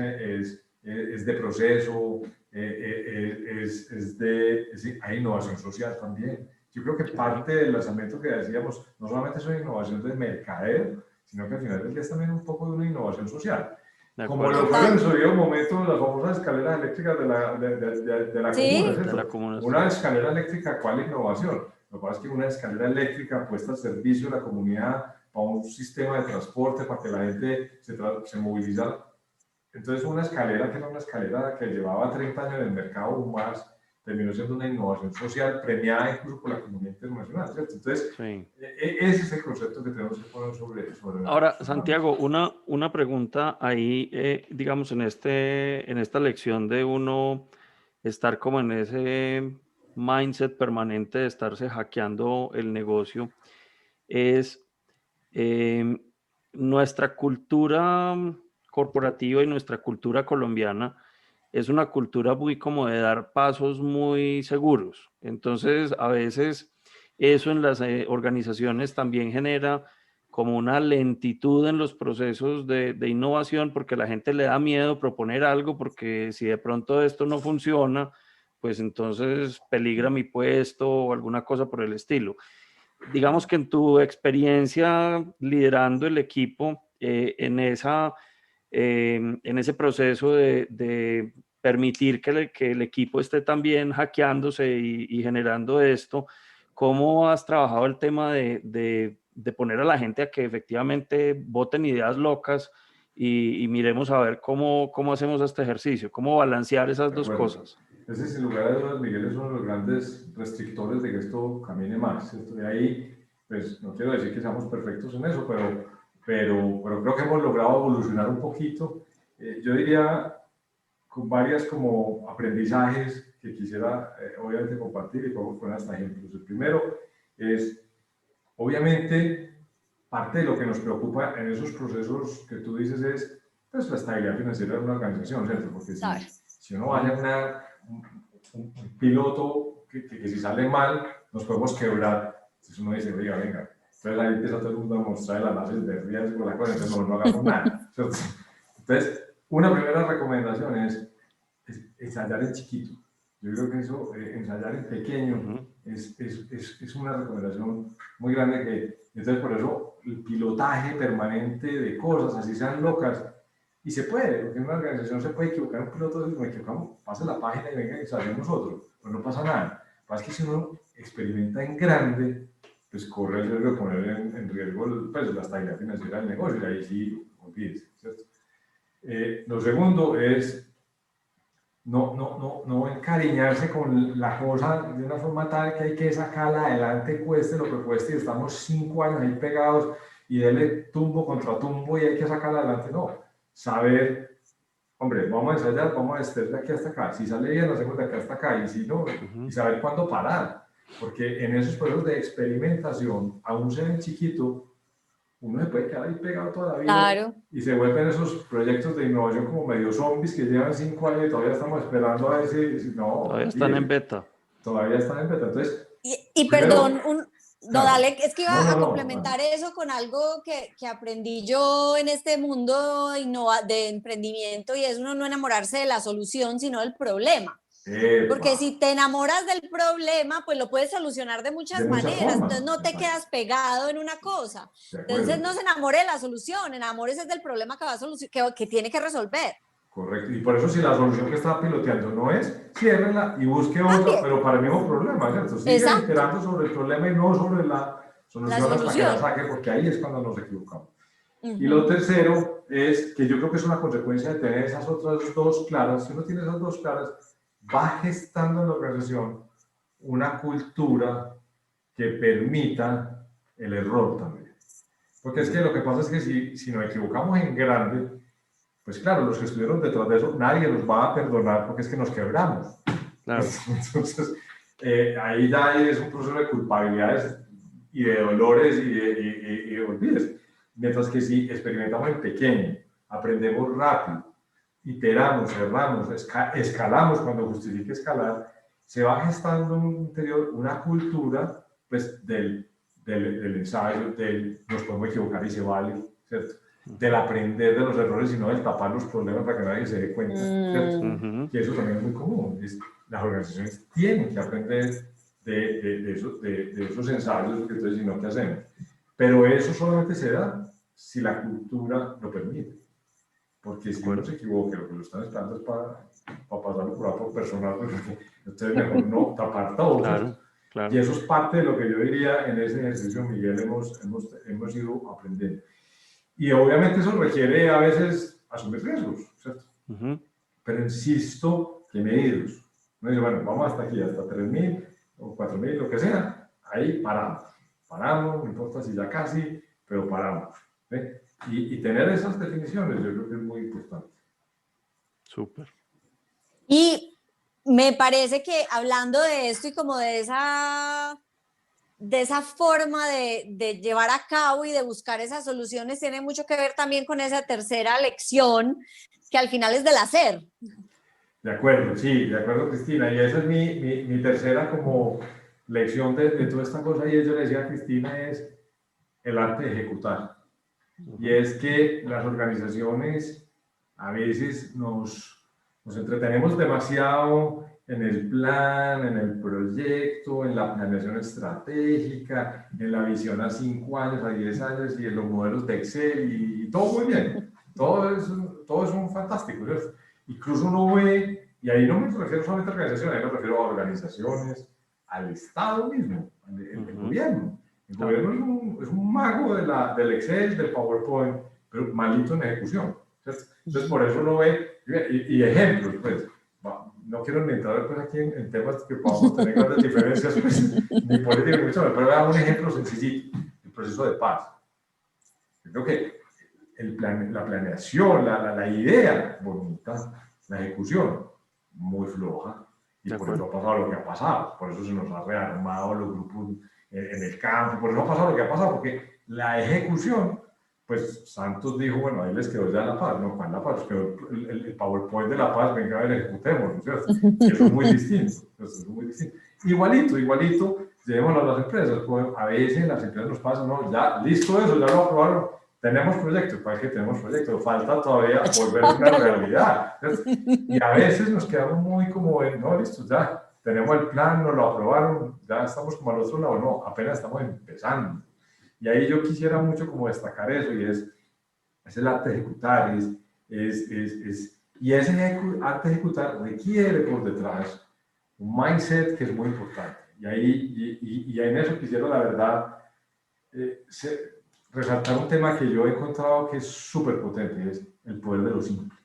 de proceso, hay innovación social también. Yo creo que parte del lanzamiento que decíamos, no solamente es una innovación de mercadeo, sino que al final del día es también un poco de una innovación social. Como lo fueron en su debido momento las famosas escaleras eléctricas de la comuna, Sí, ¿cierto? De la comuna. Una escalera eléctrica, ¿cuál innovación? Lo que pasa es que una escalera eléctrica puesta al servicio de la comunidad para un sistema de transporte, para que la gente se moviliza. Entonces, una escalera que era una escalera que llevaba 30 años en el mercado o más, terminó siendo una innovación social premiada incluso por la comunidad internacional, ¿cierto? Entonces, Sí. ese es el concepto que tenemos que poner sobre Ahora, Santiago, una pregunta ahí, digamos, en esta lección de uno estar como en ese mindset permanente de estarse hackeando el negocio, es nuestra cultura corporativa y nuestra cultura colombiana es una cultura muy como de dar pasos muy seguros. Entonces, a veces eso en las organizaciones también genera como una lentitud en los procesos de innovación porque la gente le da miedo proponer algo porque si de pronto esto no funciona, pues entonces peligra mi puesto o alguna cosa por el estilo. Digamos que en tu experiencia liderando el equipo en ese proceso de permitir que el equipo esté también hackeándose y generando esto, ¿cómo has trabajado el tema de poner a la gente a que efectivamente voten ideas locas y miremos a ver cómo hacemos este ejercicio, cómo balancear esas dos cosas? Ese, sin lugar a dudas, Miguel, es uno de los grandes restrictores de que esto camine más, ¿cierto? De ahí, pues, no quiero decir que seamos perfectos en eso, pero pero creo que hemos logrado evolucionar un poquito. Yo diría con varias como aprendizajes que quisiera obviamente compartir y podemos poner hasta ejemplos. El primero es, obviamente, parte de lo que nos preocupa en esos procesos que tú dices es pues, la estabilidad financiera de una organización, ¿cierto? Porque si uno vaya a un piloto que si sale mal, nos podemos quebrar. Entonces uno dice, oiga, venga. Entonces ahí empieza todo el mundo a mostrar el análisis de riesgo, la cosa, entonces no hagamos nada, ¿cierto? Entonces, una primera recomendación es ensayar en chiquito. Yo creo que eso, ensayar en pequeño, es una recomendación muy grande. Entonces, por eso, el pilotaje permanente de cosas, así sean locas, y se puede, porque en una organización se puede equivocar un piloto, si nos equivocamos, pasa la página y venga y ensayemos otro, pues no pasa nada. Lo que pasa es que si uno experimenta en grande, pues corre el riesgo de poner en riesgo pues, la estabilidad financiera del negocio, y ahí sí, olvídese, ¿cierto? Lo segundo es no encariñarse con la cosa de una forma tal que hay que sacarla adelante, cueste lo que cueste, y estamos 5 años ahí pegados y dele tumbo contra tumbo y hay que sacarla adelante. No, saber, hombre, vamos a ensayar, vamos a estar de aquí hasta acá. Si sale bien, lo hacemos de aquí hasta acá, y si no, y saber cuándo parar. Porque en esos procesos de experimentación, aún se ven chiquito, uno se puede quedar ahí pegado toda la vida. Claro. Y se vuelven esos proyectos de innovación como medio zombies que llevan 5 años y todavía estamos esperando a ver si no. Todavía están en beta. Todavía están en beta. Entonces, y primero, perdón, no, dale, es que iba a complementar vale. eso con algo que aprendí yo en este mundo de emprendimiento, y es uno no enamorarse de la solución, sino del problema. Porque si te enamoras del problema, pues lo puedes solucionar de muchas maneras. Entonces no te quedas pegado en una cosa. Entonces no se enamore de la solución, enamórese del problema que tiene que resolver. Correcto. Y por eso si la solución que está piloteando no es, ciérrela y busque otra, pero para el mismo problema, ¿cierto? Sigue esperando sobre el problema y no sobre la solución hasta que la saque, porque ahí es cuando nos equivocamos. Y lo tercero es que yo creo que es una consecuencia de tener esas otras dos claras. Si uno tiene esas dos claras, va gestando en la organización una cultura que permita el error también. Porque es que lo que pasa es que si nos equivocamos en grande, pues claro, los que estuvieron detrás de eso, nadie nos va a perdonar porque es que nos quebramos. Claro. Entonces, ahí ya es un proceso de culpabilidades y de dolores y de olvides. Mientras que si experimentamos en pequeño, aprendemos rápido, iteramos, cerramos, escalamos cuando justifique escalar, se va gestando en un interior una cultura pues, del ensayo, nos podemos equivocar y se vale, ¿cierto? Del aprender de los errores y no del tapar los problemas para que nadie se dé cuenta, ¿cierto? Y eso también es muy común. Las organizaciones tienen que aprender de esos ensayos, porque entonces si no, ¿qué hacemos? Pero eso solamente se da si la cultura lo permite. Porque si uno se equivoca, lo que lo están esperando es para pasarlo por personal, entonces mejor no tapar todo. Claro. Y eso es parte de lo que yo diría en ese ejercicio, Miguel, hemos ido aprendiendo. Y obviamente eso requiere a veces asumir riesgos, ¿cierto? Pero insisto que medidos. No dice, bueno, vamos hasta aquí, hasta 3.000 o 4.000, lo que sea, ahí paramos. Paramos, no importa si ya casi, pero paramos. ¿Ve? Y tener esas definiciones yo creo que es muy importante. Súper. Y me parece que hablando de esto y como de esa forma de llevar a cabo y de buscar esas soluciones, tiene mucho que ver también con esa tercera lección, que al final es del hacer. De acuerdo, sí, de acuerdo, Cristina. Y esa es mi tercera como lección de toda esta cosa. Y yo le decía a Cristina, es el arte de ejecutar. Y es que las organizaciones a veces nos entretenemos demasiado en el plan, en el proyecto, en la planeación estratégica, en la visión a 5 años, a 10 años y en los modelos de Excel y todo muy bien. Todo es un fantástico, ¿cierto? Incluso uno ve, y ahí no me refiero solamente a organizaciones, ahí me refiero a organizaciones, al Estado mismo, al gobierno. El gobierno es un mago del Excel, del PowerPoint, pero malito en ejecución, ¿cierto? Entonces, por eso uno ve, y ejemplos, pues, no quiero ni entrar pues, aquí en temas que podamos tener grandes diferencias, pues, ni política ni mucho, pero voy a dar un ejemplo sencillito, el proceso de paz. Yo creo que la planeación, la idea bonita, la ejecución muy floja. Y por eso ha pasado lo que ha pasado. Por eso se nos ha rearmado los grupos en el campo. Por eso ha pasado lo que ha pasado, porque la ejecución, pues Santos dijo, bueno, ahí les quedó ya la paz. No, ¿cuál la paz? Quedó el PowerPoint de la paz, venga a ver, ejecutemos, ¿no es cierto? Y eso es muy distinto. Eso es muy distinto. Igualito, llevémoslo a las empresas. Pues, a veces las empresas nos pasan, no, ya, listo eso, ya lo aprobaron. Tenemos proyectos, ¿para qué tenemos proyectos? Falta todavía volver a una realidad. Y a veces nos quedamos muy como, no, listo, ya, tenemos el plan, nos lo aprobaron, ya estamos como al otro lado, no, apenas estamos empezando. Y ahí yo quisiera mucho como destacar eso, y es el arte de ejecutar, y ese arte de ejecutar requiere por detrás un mindset que es muy importante. Y ahí en eso quisiera, la verdad, resaltar un tema que yo he encontrado que es súper potente, es el poder de lo simple.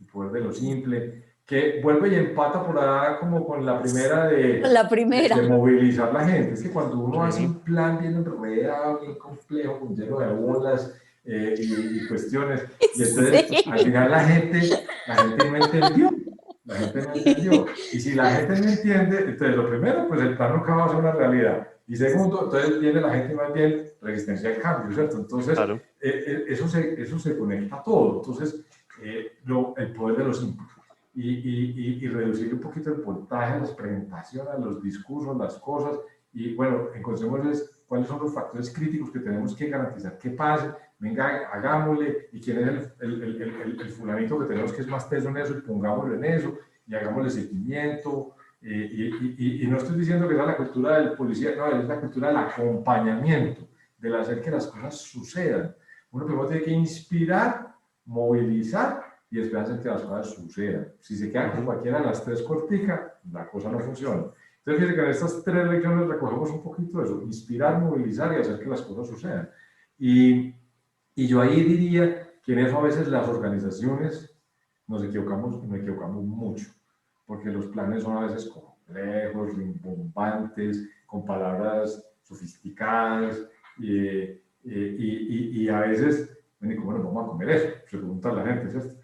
El poder de lo simple, que vuelve y empata por ahí como con la primera de movilizar la gente. Es que cuando uno hace un plan bien enredado, bien complejo, lleno de bolas y cuestiones, y entonces al final la gente no entendió. La gente no entendió. Y si la gente no entiende, entonces lo primero, pues el plan nunca va a ser una realidad. Y segundo, entonces viene la gente más bien resistencia al cambio, ¿cierto? Entonces, claro. Eso se conecta a todo. Entonces, el poder de lo simple. Y reducir un poquito el voltaje a las presentaciones, a los discursos, las cosas. Y bueno, encontremos cuáles son los factores críticos que tenemos que garantizar que pase. Venga, hagámosle, y quién es el fulanito que tenemos que es más teso en eso, y pongámoslo en eso, y hagámosle seguimiento. Y no estoy diciendo que sea la cultura del policía, no, es la cultura del acompañamiento, del hacer que las cosas sucedan. Uno primero tiene que inspirar, movilizar y después hacer que las cosas sucedan. Si se quedan como cualquiera de las tres corticas, la cosa no funciona. Entonces, fíjense que en estas tres lecciones recogemos un poquito de eso: inspirar, movilizar y hacer que las cosas sucedan. Y yo ahí diría que en eso a veces las organizaciones nos equivocamos mucho, porque los planes son a veces complejos, rimbombantes, con palabras sofisticadas, y a veces, bueno, ¿cómo nos vamos a comer eso? Se pregunta la gente, ¿cierto?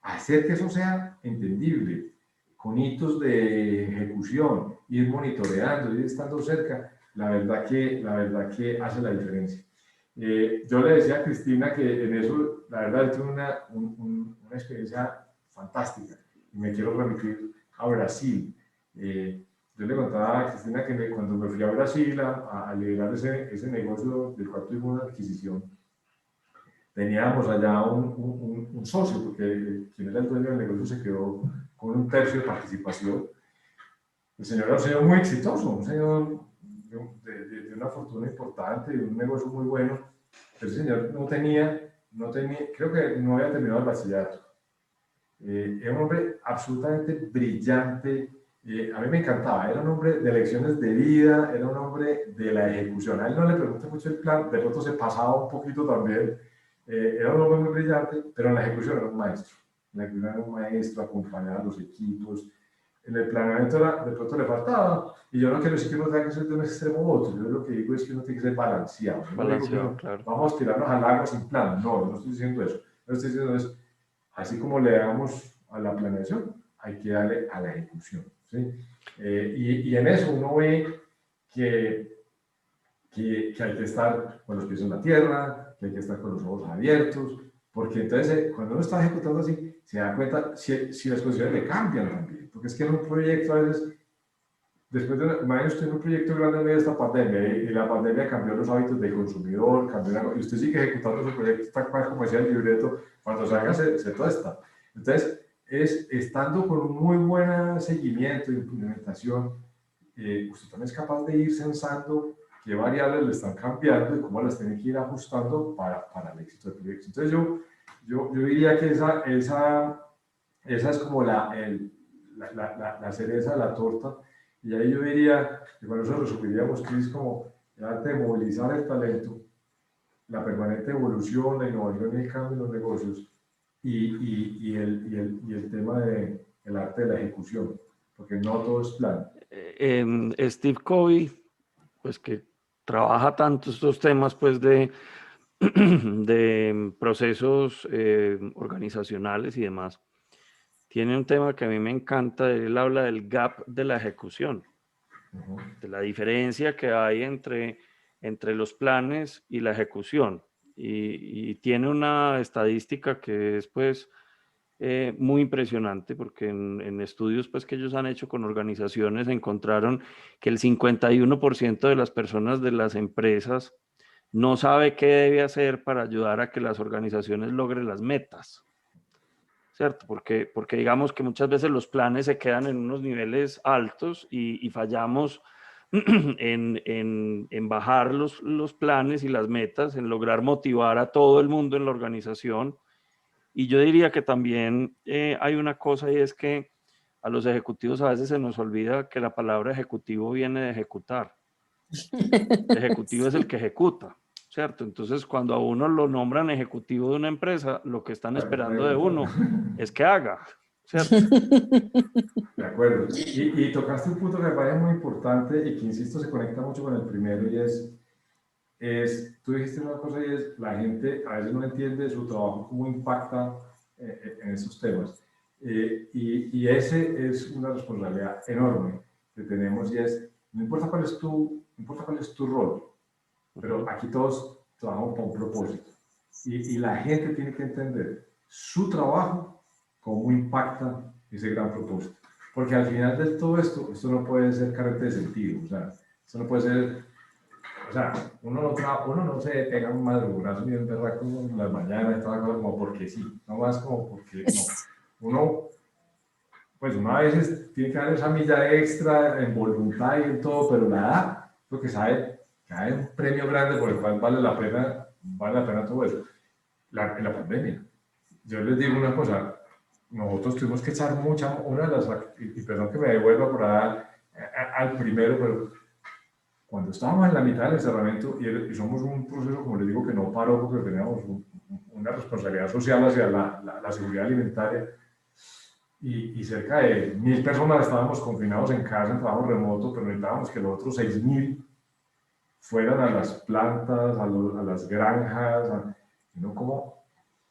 Hacer que eso sea entendible, con hitos de ejecución, ir monitoreando, ir estando cerca, la verdad que hace la diferencia. Yo le decía a Cristina que en eso, la verdad, tuve una experiencia fantástica, y me quiero remitir a Brasil. Yo le contaba a Cristina que cuando me fui a Brasil a liderar ese negocio del cual tuvimos una adquisición, teníamos allá un socio, porque quien era el dueño del negocio se quedó con un tercio de participación. El señor era un señor muy exitoso, un señor de una fortuna importante, de un negocio muy bueno, pero ese señor no tenía, creo que no había terminado el bachillerato. Era un hombre absolutamente brillante, a mí me encantaba, era un hombre de lecciones de vida, era un hombre de la ejecución. A él no le pregunté mucho el plan, de pronto se pasaba un poquito también, era un hombre muy brillante, pero en la ejecución era un maestro. En la ejecución era un maestro, acompañaba a los equipos. En el planeamiento de pronto le faltaba, y yo no quiero decir que uno tenga que ser de un extremo a otro, yo lo que digo es que uno tiene que ser balanceado. Claro. Vamos a tirarnos al agua sin plan, no estoy diciendo eso. Lo que estoy diciendo es, así como le damos a la planeación, hay que darle a la ejecución, ¿sí? Y en eso uno ve que hay que estar con los pies en la tierra, que hay que estar con los ojos abiertos, porque entonces cuando uno está ejecutando así, se da cuenta si las condiciones le cambian también, porque es que en un proyecto a veces, después de un año estoy en un proyecto grande en medio de esta pandemia, y la pandemia cambió los hábitos del consumidor, y usted sigue ejecutando su proyecto tal cual como decía el libreto, cuando salga se tuesta. Entonces, estando con un muy buen seguimiento y implementación, usted también es capaz de ir censando qué variables le están cambiando y cómo las tiene que ir ajustando para el éxito del proyecto. Entonces yo diría que esa es como la cereza de la torta, y ahí yo diría que con eso resumiríamos que es como el arte de movilizar el talento, la permanente evolución, la innovación y el cambio en los negocios, y el tema del arte de la ejecución, porque no todo es plan. Steve Covey, pues que trabaja tanto estos temas pues de de procesos organizacionales y demás, tiene un tema que a mí me encanta. Él habla del gap de la ejecución, de la diferencia que hay entre los planes y la ejecución. Y tiene una estadística que es pues muy impresionante, porque en estudios pues, que ellos han hecho con organizaciones encontraron que el 51% de las personas de las empresas no sabe qué debe hacer para ayudar a que las organizaciones logren las metas, ¿cierto? Porque digamos que muchas veces los planes se quedan en unos niveles altos y fallamos en bajar los planes y las metas, en lograr motivar a todo el mundo en la organización. Y yo diría que también hay una cosa, y es que a los ejecutivos a veces se nos olvida que la palabra ejecutivo viene de ejecutar. El ejecutivo es el que ejecuta, ¿cierto? Entonces, cuando a uno lo nombran ejecutivo de una empresa, lo que están esperando de uno es que haga, ¿cierto? De acuerdo. Y tocaste un punto que me parece muy importante y que, insisto, se conecta mucho con el primero, y tú dijiste una cosa, y es, la gente a veces no entiende su trabajo, cómo impacta en esos temas. Y ese es una responsabilidad enorme que tenemos, y es, no importa cuál es tu rol, pero aquí todos trabajamos para un propósito. Y la gente tiene que entender su trabajo, cómo impacta ese gran propósito. Porque al final de todo esto no puede ser carente de sentido. O sea, esto no puede ser... O sea, uno no se pega un madrugazo ni un berraco en las mañanas y toda la cosa como porque sí, no más como porque no. Uno a veces tiene que dar esa milla extra en voluntad y en todo, pero la da porque sabe que hay un premio grande por el cual vale la pena todo eso. En la pandemia, yo les digo una cosa, nosotros tuvimos que echar una de las, y perdón que me devuelva por ahí al primero, pero cuando estábamos en la mitad del encerramiento, y somos un proceso, como les digo, que no paró porque teníamos una responsabilidad social hacia la seguridad alimentaria, y cerca de 1.000 personas estábamos confinados en casa, en trabajo remoto, pero necesitábamos que los otros 6.000 fueran a las plantas, a las granjas, ¿no? Como,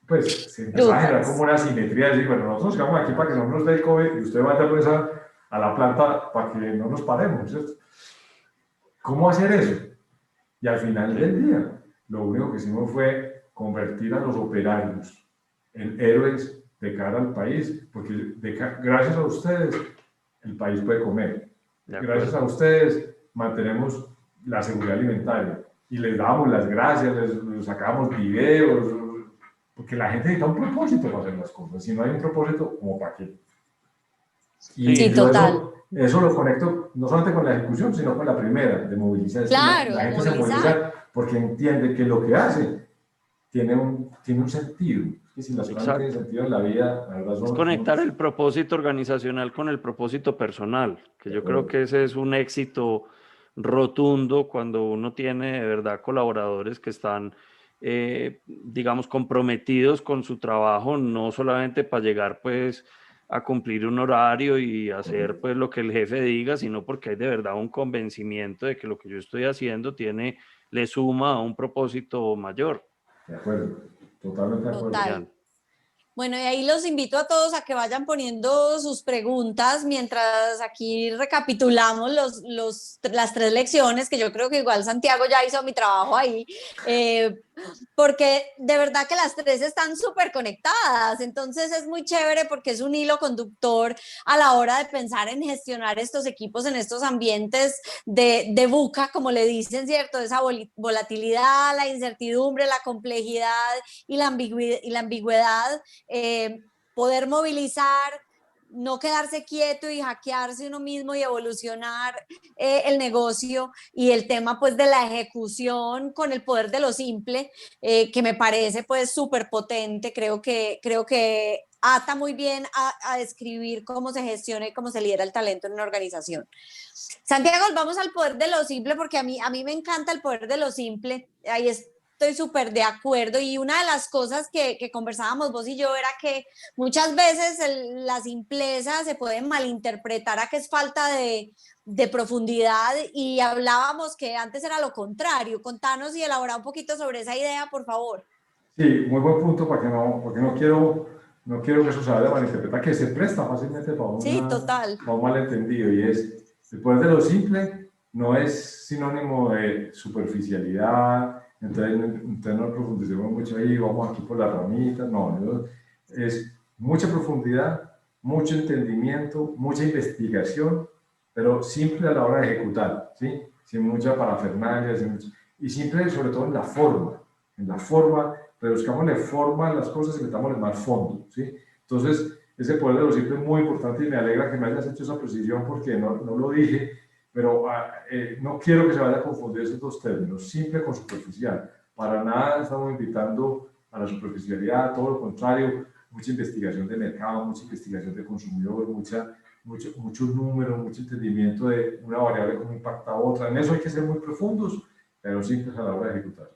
pues se empezó a generar como una simetría, de decir, bueno, nosotros quedamos aquí para que no nos dé el COVID y usted vaya pues a la planta para que no nos paremos, ¿cierto? ¿Cómo hacer eso? Y al final del día, lo único que hicimos fue convertir a los operarios en héroes de cara al país, porque gracias a ustedes el país puede comer. Gracias a ustedes mantenemos la seguridad alimentaria y les damos las gracias, les sacamos videos, porque la gente necesita un propósito para hacer las cosas. Si no hay un propósito, ¿cómo para qué? Y sí, total. Eso lo conecto no solamente con la ejecución, sino con la primera, de movilizar. Claro, la gente se moviliza porque entiende que lo que hace tiene un sentido. Y si las cosas no tienen sentido en la vida, la verdad es conectar el propósito organizacional con el propósito personal, que yo creo que ese es un éxito rotundo cuando uno tiene de verdad colaboradores que están, digamos, comprometidos con su trabajo, no solamente para llegar pues a cumplir un horario y hacer pues lo que el jefe diga, sino porque hay de verdad un convencimiento de que lo que yo estoy haciendo le suma a un propósito mayor. De acuerdo, totalmente de acuerdo. Total. Bueno, y ahí los invito a todos a que vayan poniendo sus preguntas mientras aquí recapitulamos las 3 lecciones, que yo creo que igual Santiago ya hizo mi trabajo ahí, porque de verdad que las 3 están súper conectadas, entonces es muy chévere porque es un hilo conductor a la hora de pensar en gestionar estos equipos en estos ambientes de VUCA, como le dicen, ¿cierto? Esa volatilidad, la incertidumbre, la complejidad y la ambigüedad. Poder movilizar, no quedarse quieto y hackearse uno mismo y evolucionar el negocio, y el tema pues de la ejecución con el poder de lo simple, que me parece pues súper potente. Creo que ata muy bien a describir cómo se gestiona y cómo se lidera el talento en una organización. Santiago, vamos al poder de lo simple, porque a mí me encanta el poder de lo simple. Ahí es estoy súper de acuerdo y una de las cosas que conversábamos vos y yo era que muchas veces la simpleza se puede malinterpretar a que es falta de profundidad y hablábamos que antes era lo contrario. Contanos y elabora un poquito sobre esa idea, por favor. Sí, muy buen punto, porque no quiero que eso se vaya a malinterpretar, que se presta fácilmente Sí, total. para un malentendido, y es el poder de lo simple no es sinónimo de superficialidad, entonces no profundicemos mucho ahí, vamos aquí por la ramita, no, es mucha profundidad, mucho entendimiento, mucha investigación, pero simple a la hora de ejecutar, ¿sí? Sin mucha parafernalia, y simple sobre todo en la forma, reduzcámosle forma a las cosas y metámosle más fondo, ¿sí? Entonces, ese poder de lo simple es muy importante y me alegra que me hayas hecho esa precisión porque no lo dije, pero no quiero que se vaya a confundir esos dos términos, simple con superficial. Para nada estamos invitando a la superficialidad, todo lo contrario, mucha investigación de mercado, mucha investigación de consumidor, muchos números, mucho entendimiento de una variable cómo impacta a otra. En eso hay que ser muy profundos, pero simples a la hora de ejecutar.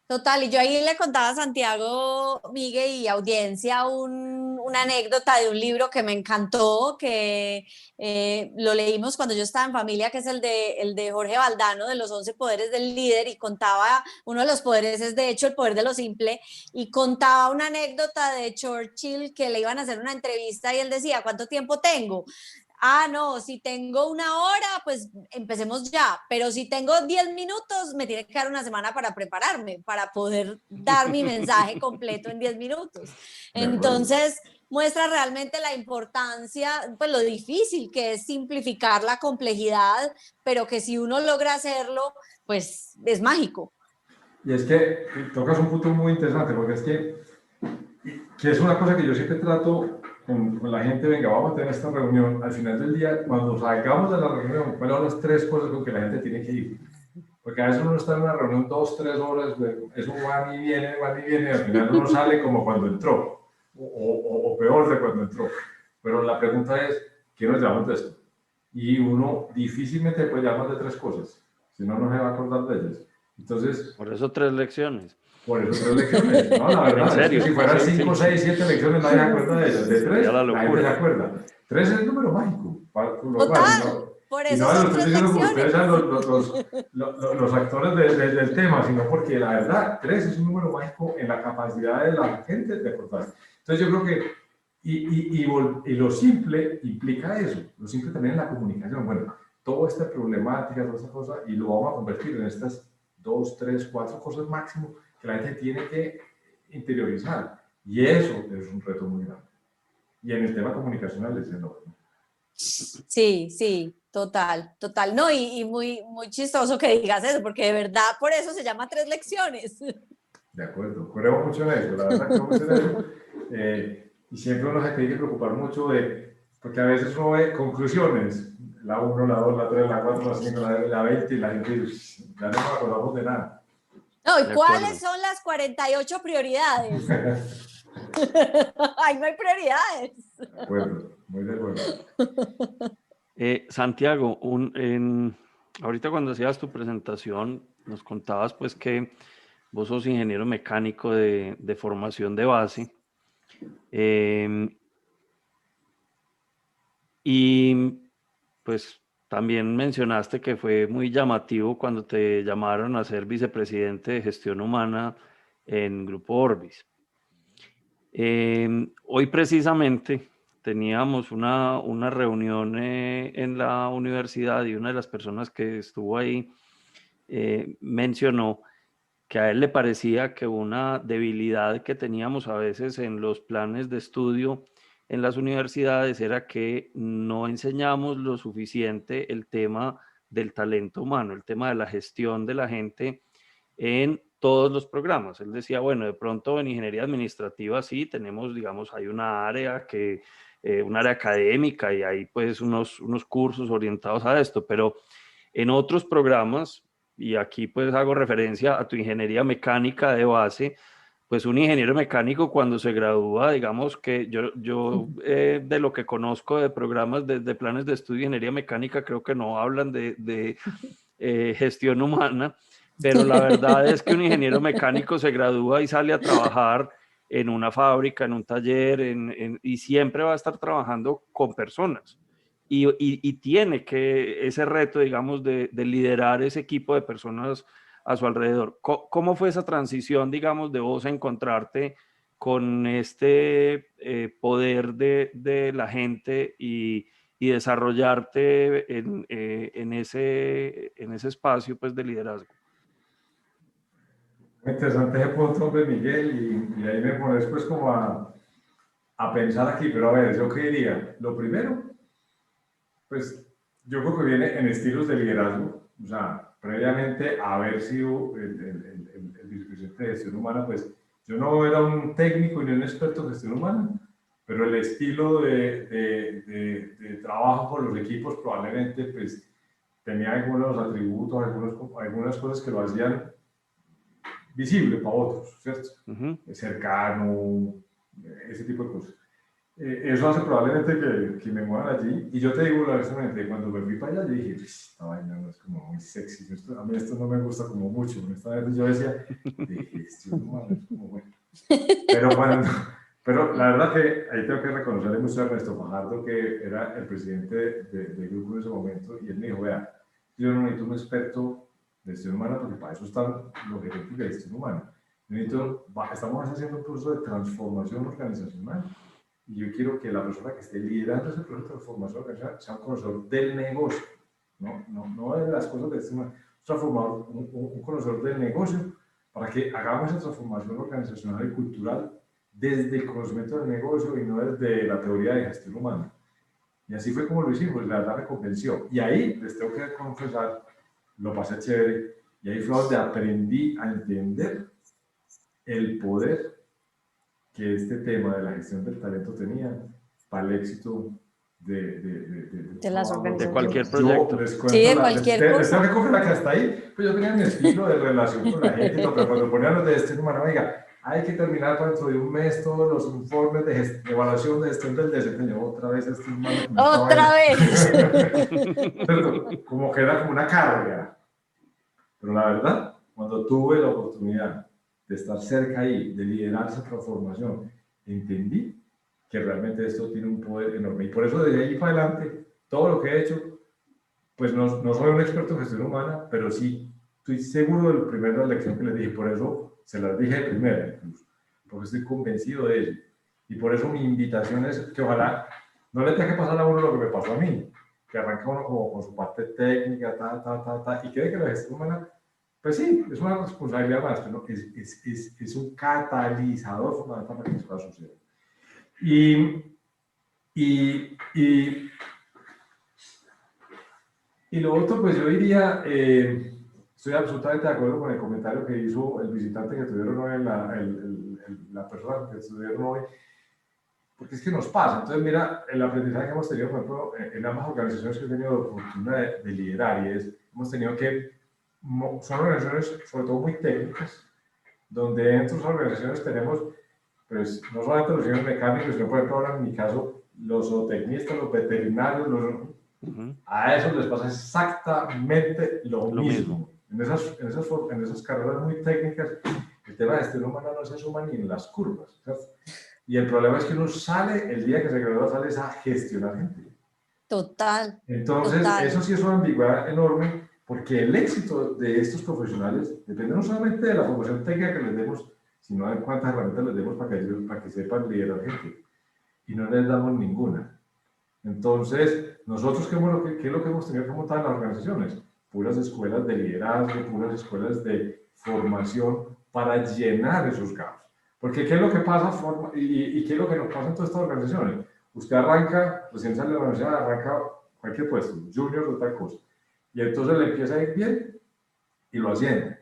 Total, y yo ahí le contaba a Santiago, Miguel y audiencia una anécdota de un libro que me encantó, que lo leímos cuando yo estaba en familia, que es el de Jorge Valdano, de los 11 poderes del líder, y contaba, uno de los poderes es de hecho el poder de lo simple, y contaba una anécdota de Churchill que le iban a hacer una entrevista y él decía, ¿cuánto tiempo tengo? Ah, no, si tengo 1 hora, pues empecemos ya, pero si tengo 10 minutos, me tiene que dar una semana para prepararme, para poder dar mi mensaje completo en 10 minutos. Entonces, muestra realmente la importancia, pues lo difícil que es simplificar la complejidad, pero que si uno logra hacerlo, pues es mágico. Y es que tocas un punto muy interesante, porque es que es una cosa que yo siempre trato con la gente, venga, vamos a tener esta reunión, al final del día, cuando salgamos de la reunión, ¿cuáles son las 3 cosas con que la gente tiene que ir? Porque a veces uno está en una reunión 2, 3 horas, eso va y viene, y al final uno sale como cuando entró, o peor de cuando entró. Pero la pregunta es, ¿qué nos llevamos de esto? Y uno difícilmente puede llevar más de 3 cosas, si no, no se va a acordar de ellas. Entonces, por eso 3 lecciones. Por eso 3 lecciones. No, la verdad, es que si fueran 5, 6, 7 lecciones, nadie se acuerda de ellas. De 3, la gente se acuerda. 3 es el número mágico. Total, por eso no son 3 lecciones. Porque ustedes sean los actores del tema, sino porque la verdad, 3 es un número mágico en la capacidad de la gente de acordar. Entonces yo creo que, y lo simple implica eso, lo simple también en la comunicación. Bueno, toda esta problemática, toda esta cosa, y lo vamos a convertir en estas 2, 3, 4 cosas máximo que la gente tiene que interiorizar. Y eso es un reto muy grande. Y en el tema comunicacional es enorme. Sí, total. No, y muy chistoso que digas eso, porque de verdad por eso se llama 3 lecciones. De acuerdo, creo mucho en eso, la verdad creo mucho en eso. Y siempre uno se tiene que preocupar mucho porque a veces uno ve conclusiones, la 1, la 2, la 3, la 4, la 5, la 20, y la gente dice, ya no nos acordamos de nada. No, ¿y cuáles son las 48 prioridades? Ay, no hay prioridades. De acuerdo, muy de acuerdo. Santiago, ahorita cuando hacías tu presentación, nos contabas pues que vos sos ingeniero mecánico de formación de base. Y pues también mencionaste que fue muy llamativo cuando te llamaron a ser vicepresidente de gestión humana en Grupo Orbis. Hoy precisamente teníamos una reunión en la universidad y una de las personas que estuvo ahí mencionó que a él le parecía que una debilidad que teníamos a veces en los planes de estudio en las universidades era que no enseñamos lo suficiente el tema del talento humano, el tema de la gestión de la gente en todos los programas. Él decía, bueno, de pronto en ingeniería administrativa sí tenemos, digamos, hay una área un área académica y hay pues unos cursos orientados a esto, pero en otros programas, y aquí pues hago referencia a tu ingeniería mecánica de base, pues un ingeniero mecánico cuando se gradúa, digamos que yo de lo que conozco de programas de planes de estudio de ingeniería mecánica, creo que no hablan de gestión humana, pero la verdad es que un ingeniero mecánico se gradúa y sale a trabajar en una fábrica, en un taller, y siempre va a estar trabajando con personas. Y tiene que ese reto, digamos, de liderar ese equipo de personas a su alrededor. ¿Cómo fue esa transición, digamos, de vos a encontrarte con este poder de la gente y desarrollarte en ese espacio, pues, de liderazgo? Muy interesante ese punto, hombre, Miguel, y ahí me pones pues como a pensar aquí, pero a ver, yo qué diría, lo primero, pues yo creo que viene en estilos de liderazgo, o sea, previamente a haber sido el vicepresidente de gestión humana, pues yo no era un técnico ni un experto en gestión humana, pero el estilo de trabajo con los equipos probablemente pues tenía algunos atributos, algunas cosas que lo hacían visible para otros, ¿cierto? Cercano, ese tipo de cosas. Eso hace probablemente que me muevan allí. Y yo te digo, honestamente, cuando me fui para allá, yo dije, esta vaina no es como muy sexy. A mí esto no me gusta como mucho. Honestamente, yo decía, de gestión humana es como bueno. Pero la verdad que ahí tengo que reconocerle mucho a Ernesto Fajardo, que era el presidente del grupo en ese momento, y él me dijo, vea, yo no necesito un experto de gestión humana, porque para eso están los gerentes de gestión humana. Estamos haciendo un proceso de transformación organizacional y yo quiero que la persona que esté liderando ese proceso de transformación organizacional sea un conocedor del negocio, no de las cosas de gestión humana, un conocedor del negocio para que hagamos esa transformación organizacional y cultural desde el conocimiento del negocio y no desde la teoría de gestión humana. Y así fue como lo hicimos, la verdad me convenció. Y ahí, les tengo que confesar, lo pasé chévere, y ahí fue donde aprendí a entender el poder que este tema de la gestión del talento tenía para el éxito de las organizaciones. De cualquier proyecto. Sí, de cualquier cosa. Les tengo que confesar que hasta ahí, pues yo tenía mi estilo de relación con la gente, pero cuando ponían los de gestión humana, oiga, hay que terminar dentro de un mes todos los informes de evaluación de gestión del desempeño. Otra vez estoy humano. Otra vez. Como que era como una carga. Pero la verdad, cuando tuve la oportunidad de estar cerca ahí, de liderar esa transformación, entendí que realmente esto tiene un poder enorme. Y por eso desde ahí para adelante, todo lo que he hecho, pues no soy un experto en gestión humana, pero sí estoy seguro de la primera lección que les dije. Por eso se las dije de primera, incluso, porque estoy convencido de ello. Y por eso mi invitación es que ojalá no le tenga que pasar a uno lo que me pasó a mí, que arranca uno como con su parte técnica, y cree que la gestión humana, pues sí, es una responsabilidad más, pero es un catalizador fundamental para que eso pueda suceder. Y lo otro, pues yo diría, estoy absolutamente de acuerdo con el comentario que hizo el visitante que tuvieron hoy, la persona que estuvieron hoy, porque es que nos pasa. Entonces, mira, el aprendizaje que hemos tenido, por ejemplo, en ambas organizaciones que he tenido la oportunidad de liderar, hemos tenido que, son organizaciones sobre todo muy técnicas, donde dentro de esas organizaciones tenemos, pues, no solamente los ingenieros mecánicos, sino, por ejemplo, ahora en mi caso, los zootecnistas, los veterinarios, a esos les pasa exactamente lo mismo. En esas carreras muy técnicas, el tema de gestión humana no se suma ni en las curvas, ¿cierto? Y el problema es que uno sale, el día que se gradúa, sale a gestionar gente. Total. Entonces, total. Eso sí es una ambigüedad enorme, porque el éxito de estos profesionales depende no solamente de la formación técnica que les demos, sino de cuántas herramientas les demos para que sepan liderar gente. Y no les damos ninguna. Entonces, nosotros, ¿qué es lo que hemos tenido que montar en las organizaciones? Puras escuelas de liderazgo, puras escuelas de formación para llenar esos gaps. Porque ¿qué es lo que pasa y qué es lo que nos pasa en todas estas organizaciones? Usted arranca, recién sale de la universidad, arranca cualquier puesto, junior o tal cosa. Y entonces le empieza a ir bien y lo asciende.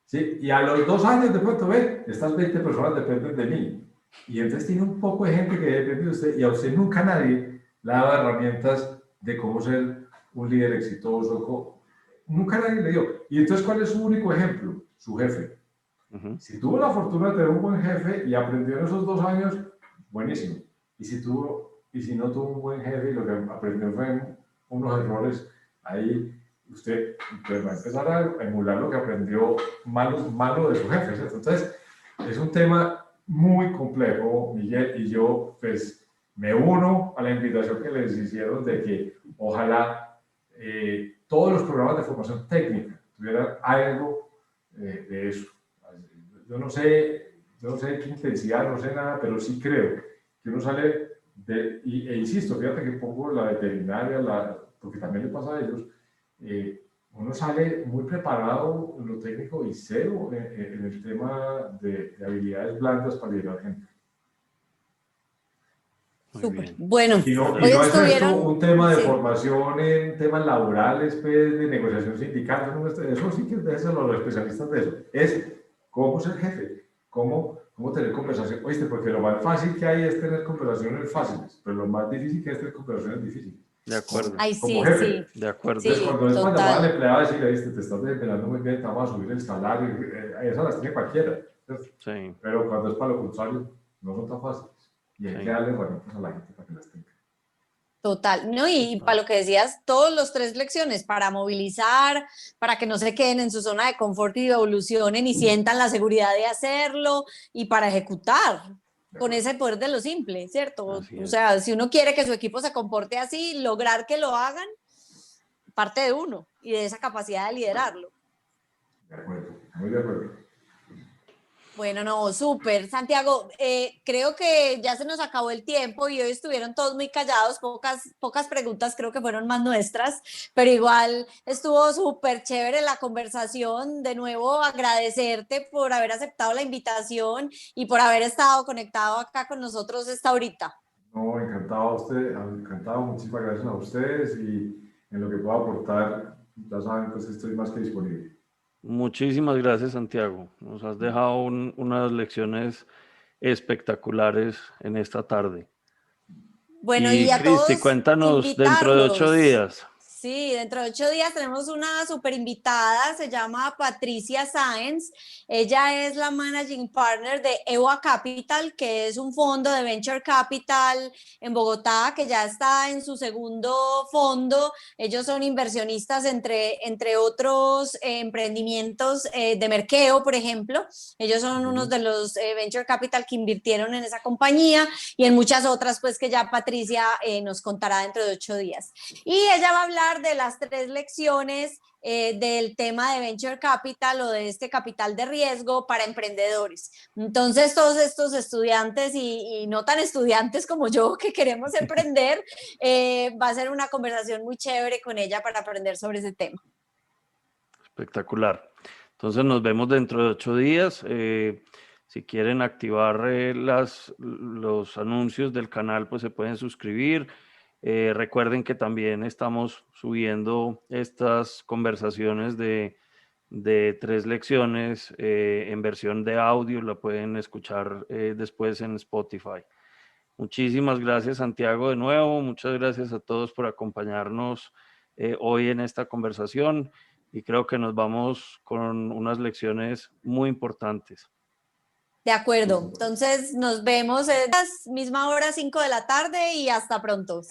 ¿Sí? Y a los 2 años de pronto ve, estas 20 personas dependen de mí. Y entonces tiene un poco de gente que depende de usted y a usted nunca nadie le ha dado herramientas de cómo ser un líder exitoso. Nunca nadie le dio. Y entonces, ¿cuál es su único ejemplo? Su jefe. Si tuvo la fortuna de tener un buen jefe y aprendió en esos 2 años, buenísimo. Y si no tuvo un buen jefe y lo que aprendió fue unos errores ahí usted pues, va a empezar a emular lo que aprendió malo de su jefe, ¿cierto? Entonces, es un tema muy complejo, Miguel, y yo pues me uno a la invitación que les hicieron de que ojalá todos los programas de formación técnica tuvieran algo de eso. Yo no sé qué intensidad, no sé nada, pero sí creo que uno sale e insisto, fíjate que pongo la veterinaria, porque también le pasa a ellos, uno sale muy preparado en lo técnico y cero en el tema de habilidades blandas para liderar gente. Súper. Bueno, y no es esto un tema de formación en temas laborales, pues, de negociación sindical, no, eso sí que es a los especialistas de eso. Es cómo ser jefe, cómo tener conversación. Oíste, porque lo más fácil que hay es tener conversaciones fáciles, pero lo más difícil que es tener conversaciones difíciles. De acuerdo. Ay, sí, como jefe. De acuerdo. Entonces, cuando es para llamar al empleado a decirle, viste, te estás desempeñando muy bien, te vamos a subir el salario, esas las tiene cualquiera. Sí. Pero cuando es para lo contrario, no son tan fáciles. Y hay que darle herramientas a la gente para que las tenga. Total, ¿no? Y para lo que decías, todos los 3 lecciones, para movilizar, para que no se queden en su zona de confort y evolucionen y sientan la seguridad de hacerlo, y para ejecutar con ese poder de lo simple, ¿cierto? O sea, si uno quiere que su equipo se comporte así, lograr que lo hagan, parte de uno y de esa capacidad de liderarlo. De acuerdo, muy de acuerdo. Bueno, no, súper. Santiago, creo que ya se nos acabó el tiempo y hoy estuvieron todos muy callados, pocas preguntas creo que fueron más nuestras, pero igual estuvo súper chévere la conversación. De nuevo, agradecerte por haber aceptado la invitación y por haber estado conectado acá con nosotros esta horita. No, encantado, muchísimas gracias a ustedes y en lo que pueda aportar, ya saben, pues estoy más que disponible. Muchísimas gracias, Santiago. Nos has dejado unas lecciones espectaculares en esta tarde. Bueno, y a Cristi, todos cuéntanos dentro de 8 días. Sí, dentro de 8 días tenemos una súper invitada, se llama Patricia Sáenz. Ella es la Managing Partner de EWA Capital, que es un fondo de Venture Capital en Bogotá, que ya está en su segundo fondo. Ellos son inversionistas entre otros emprendimientos de Merkeo, por ejemplo. Ellos son unos de los Venture Capital que invirtieron en esa compañía y en muchas otras, pues que ya Patricia nos contará dentro de 8 días. Y ella va a hablar de las 3 lecciones del tema de Venture Capital o de este capital de riesgo para emprendedores. Entonces, todos estos estudiantes y no tan estudiantes como yo que queremos emprender, va a ser una conversación muy chévere con ella para aprender sobre ese tema. Espectacular. Entonces, nos vemos dentro de 8 días. Si quieren activar los anuncios del canal, pues se pueden suscribir. Recuerden que también estamos subiendo estas conversaciones de 3 lecciones en versión de audio, la pueden escuchar después en Spotify. Muchísimas gracias, Santiago, de nuevo. Muchas gracias a todos por acompañarnos hoy en esta conversación y creo que nos vamos con unas lecciones muy importantes. De acuerdo, entonces nos vemos a la misma hora, 5 de la tarde y hasta pronto.